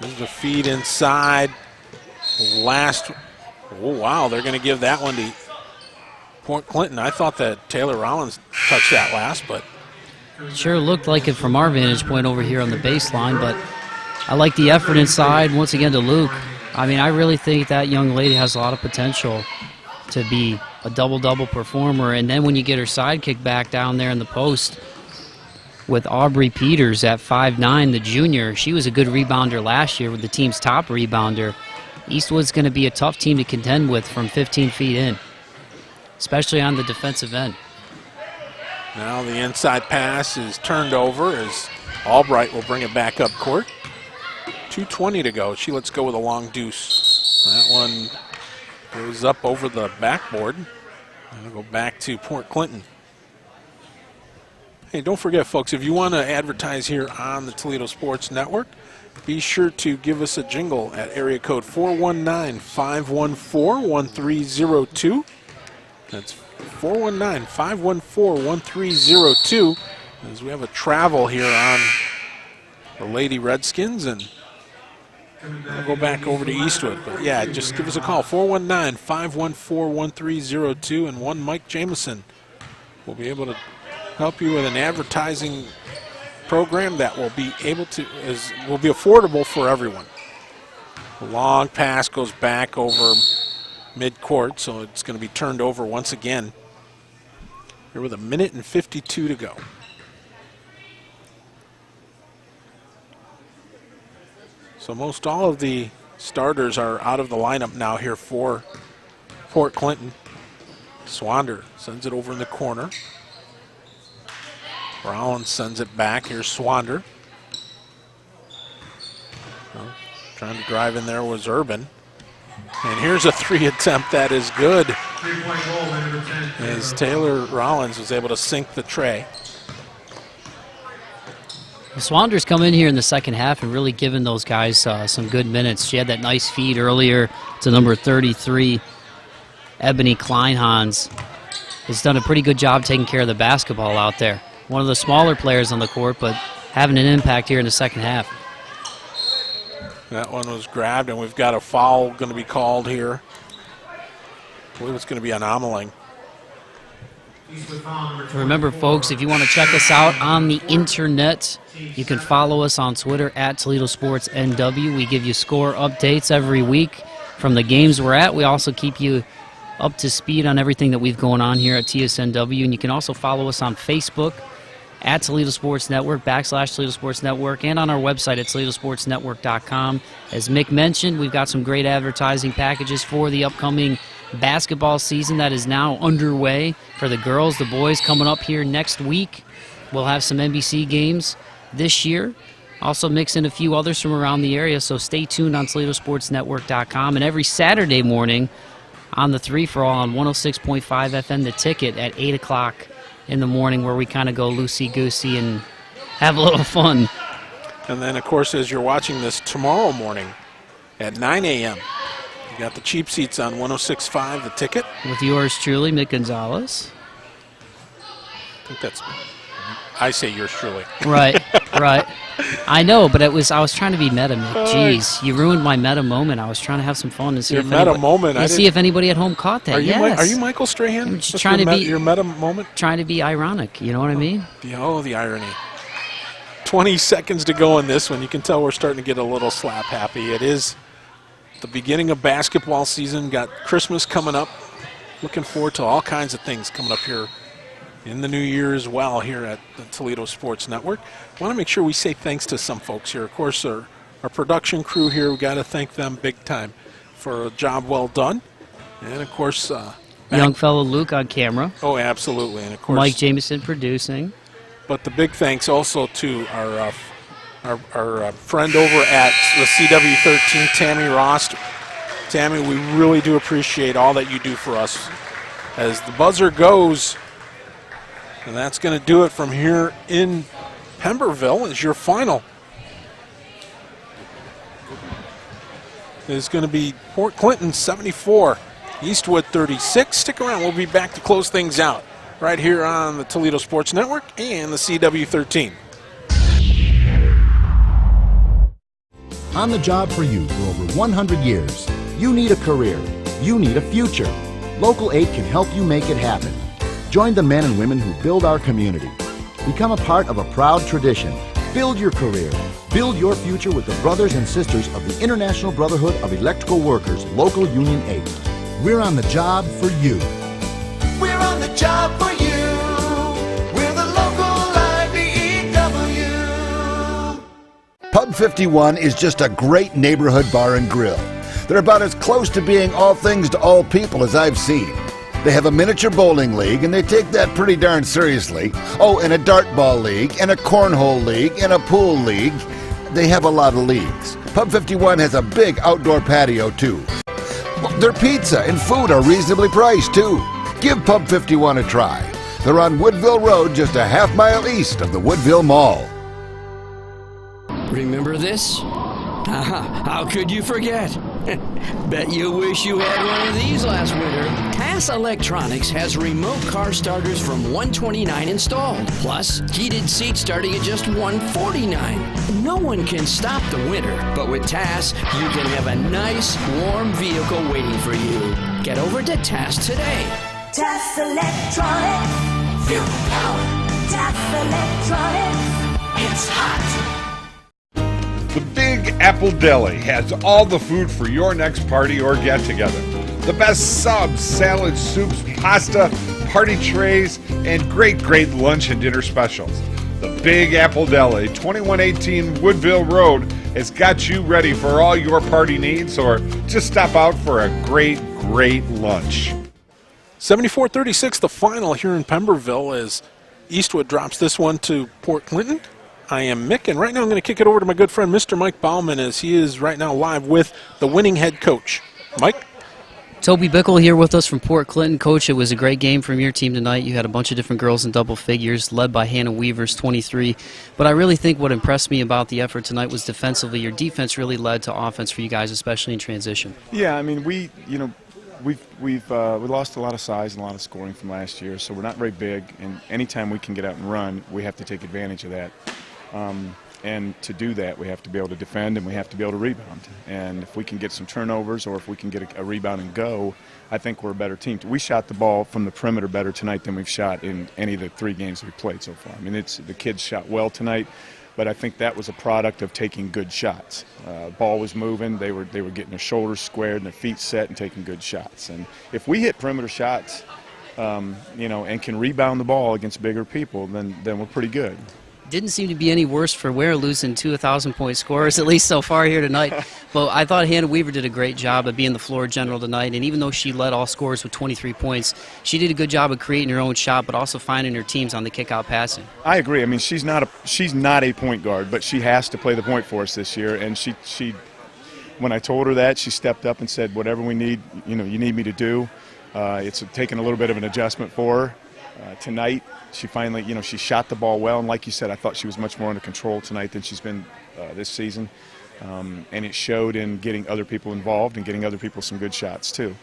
There's the feed inside. Oh, wow, they're going to give that one to Point Clinton. I thought that Taylor Rollins touched that last, but sure looked like it from our vantage point over here on the baseline, but I like the effort inside. Once again to Luke. I mean, I really think that young lady has a lot of potential to be a double-double performer, and then when you get her sidekick back down there in the post with Aubrey Peters at 5'9", the junior, she was a good rebounder last year with the team's top rebounder. Eastwood's going to be a tough team to contend with from 15 feet in, especially on the defensive end. Now the inside pass is turned over as Albright will bring it back up court. 2:20 to go. She lets go with a long deuce. That one goes up over the backboard. And it'll go back to Port Clinton. Hey, don't forget, folks, if you want to advertise here on the Toledo Sports Network, be sure to give us a jingle at area code 419-514-1302. That's 419-514-1302. As we have a travel here on the Lady Redskins, and I'll go back over to Eastwood. But yeah, just give us a call, 419-514-1302, and one Mike Jameson will be able to help you with an advertising program that will be will be affordable for everyone. The long pass goes back over mid-court, so it's going to be turned over once again. Here with 1:52 to go. So most all of the starters are out of the lineup now here for Port Clinton. Swander sends it over in the corner. Rollins sends it back. Here's Swander. Well, trying to drive in there was Urban. And here's a 3 attempt that is good, as Taylor Rollins was able to sink the tray. Swander's come in here in the second half and really given those guys some good minutes. She had that nice feed earlier to number 33, Ebony Kleinhans. Has done a pretty good job taking care of the basketball out there. One of the smaller players on the court, but having an impact here in the second half. That one was grabbed, and we've got a foul going to be called here. I believe it's going to be on Ameling. Remember, folks, if you want to check us out on the internet, you can follow us on Twitter at Toledo Sports NW. We give you score updates every week from the games we're at. We also keep you up to speed on everything that we've going on here at TSNW. And you can also follow us on Facebook at Toledo Sports Network, /Toledo Sports Network, and on our website at ToledoSportsNetwork.com. As Mick mentioned, we've got some great advertising packages for the upcoming basketball season that is now underway for the girls. The boys coming up here next week. We'll have some NBC games this year. Also mix in a few others from around the area, so stay tuned on ToledoSportsNetwork.com. And every Saturday morning on the 3-for-all on 106.5 FM, The Ticket at 8 o'clock in the morning, where we kind of go loosey-goosey and have a little fun. And then, of course, as you're watching this tomorrow morning at 9 a.m., you got the cheap seats on 106.5 The Ticket. With yours truly, Mick Gonzalez. I say yours truly. Right, right. I know, but I was trying to be meta, Mick. Jeez, you ruined my meta moment. I was trying to have some fun and see if anybody at home caught that. Are you Michael Strahan? I'm just trying to be your meta moment. Trying to be ironic. You know what I mean? The irony. 20 seconds to go in this one. You can tell we're starting to get a little slap happy. It is the beginning of basketball season. Got Christmas coming up. Looking forward to all kinds of things coming up here in the new year as well here at the Toledo Sports Network. I want to make sure we say thanks to some folks here. Of course, our production crew here, we got to thank them big time for a job well done. And, of course, young fellow Luke on camera. Oh, absolutely. And, of course, Mike Jameson producing. But the big thanks also to our friend over at the CW13, Tammy Rost. Tammy, we really do appreciate all that you do for us. As the buzzer goes, and that's going to do it from here in Pemberville is your final. It's going to be Port Clinton 74, Eastwood 36. Stick around. We'll be back to close things out right here on the Toledo Sports Network and the CW13. On the job for you for over 100 years. You need a career. You need a future. Local 8 can help you make it happen. Join the men and women who build our community. Become a part of a proud tradition. Build your career. Build your future with the brothers and sisters of the International Brotherhood of Electrical Workers, Local Union 8. We're on the job for you. We're on the job for you. We're the local IBEW. Pub 51 is just a great neighborhood bar and grill. They're about as close to being all things to all people as I've seen. They have a miniature bowling league, and they take that pretty darn seriously. Oh, and a dartball league, and a cornhole league, and a pool league. They have a lot of leagues. Pub 51 has a big outdoor patio, too. Their pizza and food are reasonably priced, too. Give Pub 51 a try. They're on Woodville Road, just a half-mile east of the Woodville Mall. Remember this? How could you forget? Bet you wish you had one of these last winter. TAS Electronics has remote car starters from $129 installed, plus heated seats starting at just $149. No one can stop the winter, but with TAS, you can have a nice, warm vehicle waiting for you. Get over to TAS today. TAS Electronics, fuel power. TAS Electronics, it's hot. The Big Apple Deli has all the food for your next party or get-together. The best subs, salads, soups, pasta, party trays, and great lunch and dinner specials. The Big Apple Deli, 2118 Woodville Road, has got you ready for all your party needs, or just stop out for a great lunch. 74-36, the final here in Pemberville, as Eastwood drops this one to Port Clinton. I am Mick, and right now I'm going to kick it over to my good friend, Mr. Mike Bauman, as he is right now live with the winning head coach. Mike? Toby Bickle here with us from Port Clinton. Coach, it was a great game from your team tonight. You had a bunch of different girls in double figures, led by Hannah Weaver's 23. But I really think what impressed me about the effort tonight was defensively. Your defense really led to offense for you guys, especially in transition. Yeah, I mean, we lost a lot of size and a lot of scoring from last year, so we're not very big. And anytime we can get out and run, we have to take advantage of that. And to do that, we have to be able to defend and we have to be able to rebound. And if we can get some turnovers or if we can get a rebound and go, I think we're a better team. We shot the ball from the perimeter better tonight than we've shot in any of the 3 games we've played so far. I mean, the kids shot well tonight, but I think that was a product of taking good shots. Ball was moving, they were getting their shoulders squared and their feet set and taking good shots. And if we hit perimeter shots, and can rebound the ball against bigger people, then we're pretty good. Didn't seem to be any worse for Ware losing 2 1,000-point scorers, at least so far here tonight. But I thought Hannah Weaver did a great job of being the floor general tonight, and even though she led all scorers with 23 points, she did a good job of creating her own shot, but also finding her teams on the kick-out passing. I agree. I mean, she's not a point guard, but she has to play the point for us this year, and she when I told her that, she stepped up and said, whatever we need, you need me to do. It's taken a little bit of an adjustment for her. Tonight, she finally, she shot the ball well, and like you said, I thought she was much more under control tonight than she's been this season, and it showed in getting other people involved and getting other people some good shots too.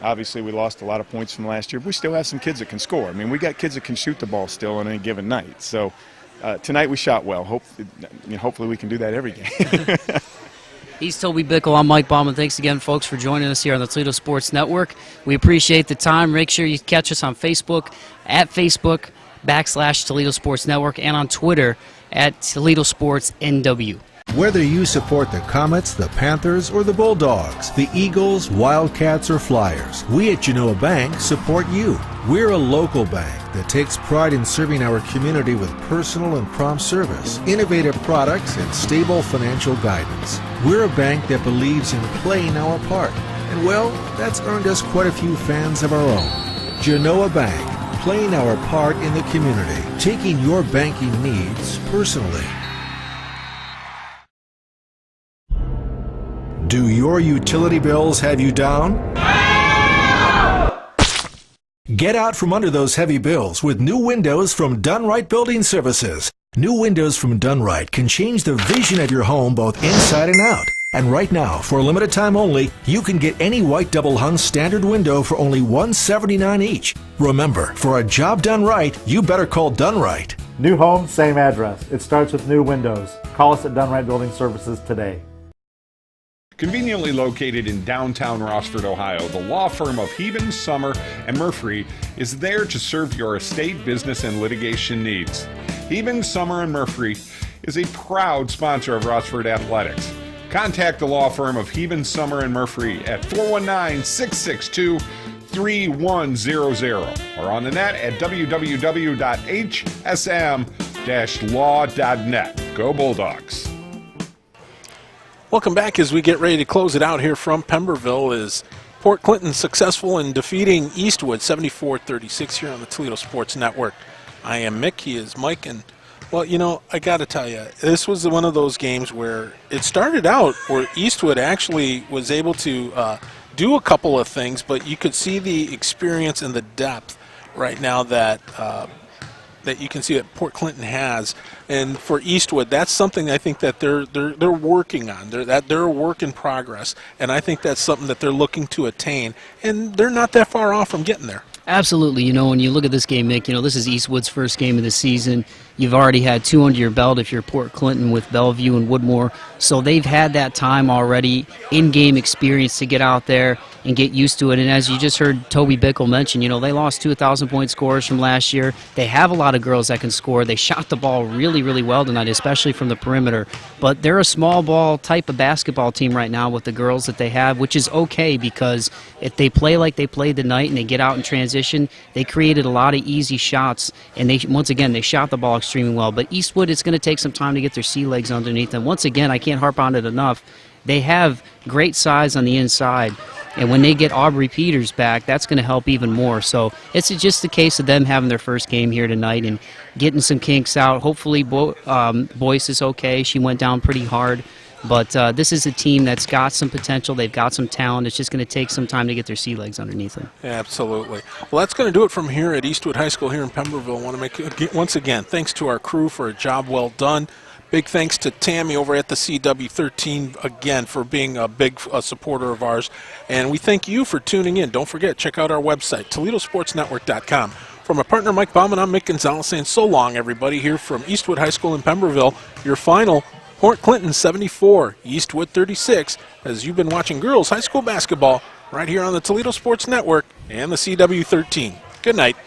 Obviously, we lost a lot of points from last year, but we still have some kids that can score. I mean, we got kids that can shoot the ball still on any given night. So tonight we shot well. Hopefully we can do that every game. He's Toby Bickle. I'm Mike Bauman. Thanks again, folks, for joining us here on the Toledo Sports Network. We appreciate the time. Make sure you catch us on Facebook, at Facebook/Toledo Sports Network, and on Twitter at Toledo Sports NW. Whether you support the Comets, the Panthers, or the Bulldogs, the Eagles, Wildcats, or Flyers, we at Genoa Bank support you. We're a local bank that takes pride in serving our community with personal and prompt service, innovative products, and stable financial guidance. We're a bank that believes in playing our part, and well, that's earned us quite a few fans of our own. Genoa Bank, playing our part in the community, taking your banking needs personally. Do your utility bills have you down? Get out from under those heavy bills with new windows from Dunright Building Services. New windows from Done Right can change the vision of your home both inside and out. And right now, for a limited time only, you can get any white double hung standard window for only $179 each. Remember, for a job done right, you better call Done Right. New home, same address. It starts with new windows. Call us at Done Right Building Services today. Conveniently located in downtown Rossford, Ohio, the law firm of Heben, Summer, and Murphy is there to serve your estate, business, and litigation needs. Heben, Summer, and Murphy is a proud sponsor of Rossford Athletics. Contact the law firm of Heben, Summer, and Murphy at 419-662-3100 or on the net at www.hsm-law.net. Go Bulldogs! Welcome back as we get ready to close it out here from Pemberville. Is Port Clinton successful in defeating Eastwood 74-36 here on the Toledo Sports Network. I am Mick, he is Mike, and well, you know, I got to tell you, this was one of those games where it started out where Eastwood actually was able to do a couple of things, but you could see the experience and the depth right now that that you can see that Port Clinton has. And for Eastwood, that's something I think that they're working on. They're a work in progress, and I think that's something that they're looking to attain, and they're not that far off from getting there. Absolutely. You know, when you look at this game, Mick, you know, this is Eastwood's first game of the season. You've already had two under your belt if you're Port Clinton with Bellevue and Woodmore. So they've had that time already, in-game experience to get out there and get used to it. And as you just heard Toby Bickle mention, you know, they lost 2,000-point scorers from last year. They have a lot of girls that can score. They shot the ball really, really well tonight, especially from the perimeter. But they're a small ball type of basketball team right now with the girls that they have, which is okay because if they play like they played tonight and they get out in transition, they created a lot of easy shots. And they once again, they shot the ball extremely well. But Eastwood, it's going to take some time to get their sea legs underneath them. Once again, I can't harp on it enough. They have great size on the inside. And when they get Aubrey Peters back, that's going to help even more. So it's just a case of them having their first game here tonight and getting some kinks out. Hopefully Boyce is okay. She went down pretty hard. But this is a team that's got some potential. They've got some talent. It's just going to take some time to get their sea legs underneath them. Absolutely. Well, that's going to do it from here at Eastwood High School here in Pemberville. I want to make, once again, thanks to our crew for a job well done. Big thanks to Tammy over at the CW13 again for being a big supporter of ours. And we thank you for tuning in. Don't forget, check out our website, ToledoSportsNetwork.com. From our partner Mike Bauman, I'm Mick Gonzalez saying so long, everybody, here from Eastwood High School in Pemberville. Your final, Port Clinton 74, Eastwood 36, as you've been watching girls high school basketball right here on the Toledo Sports Network and the CW13. Good night.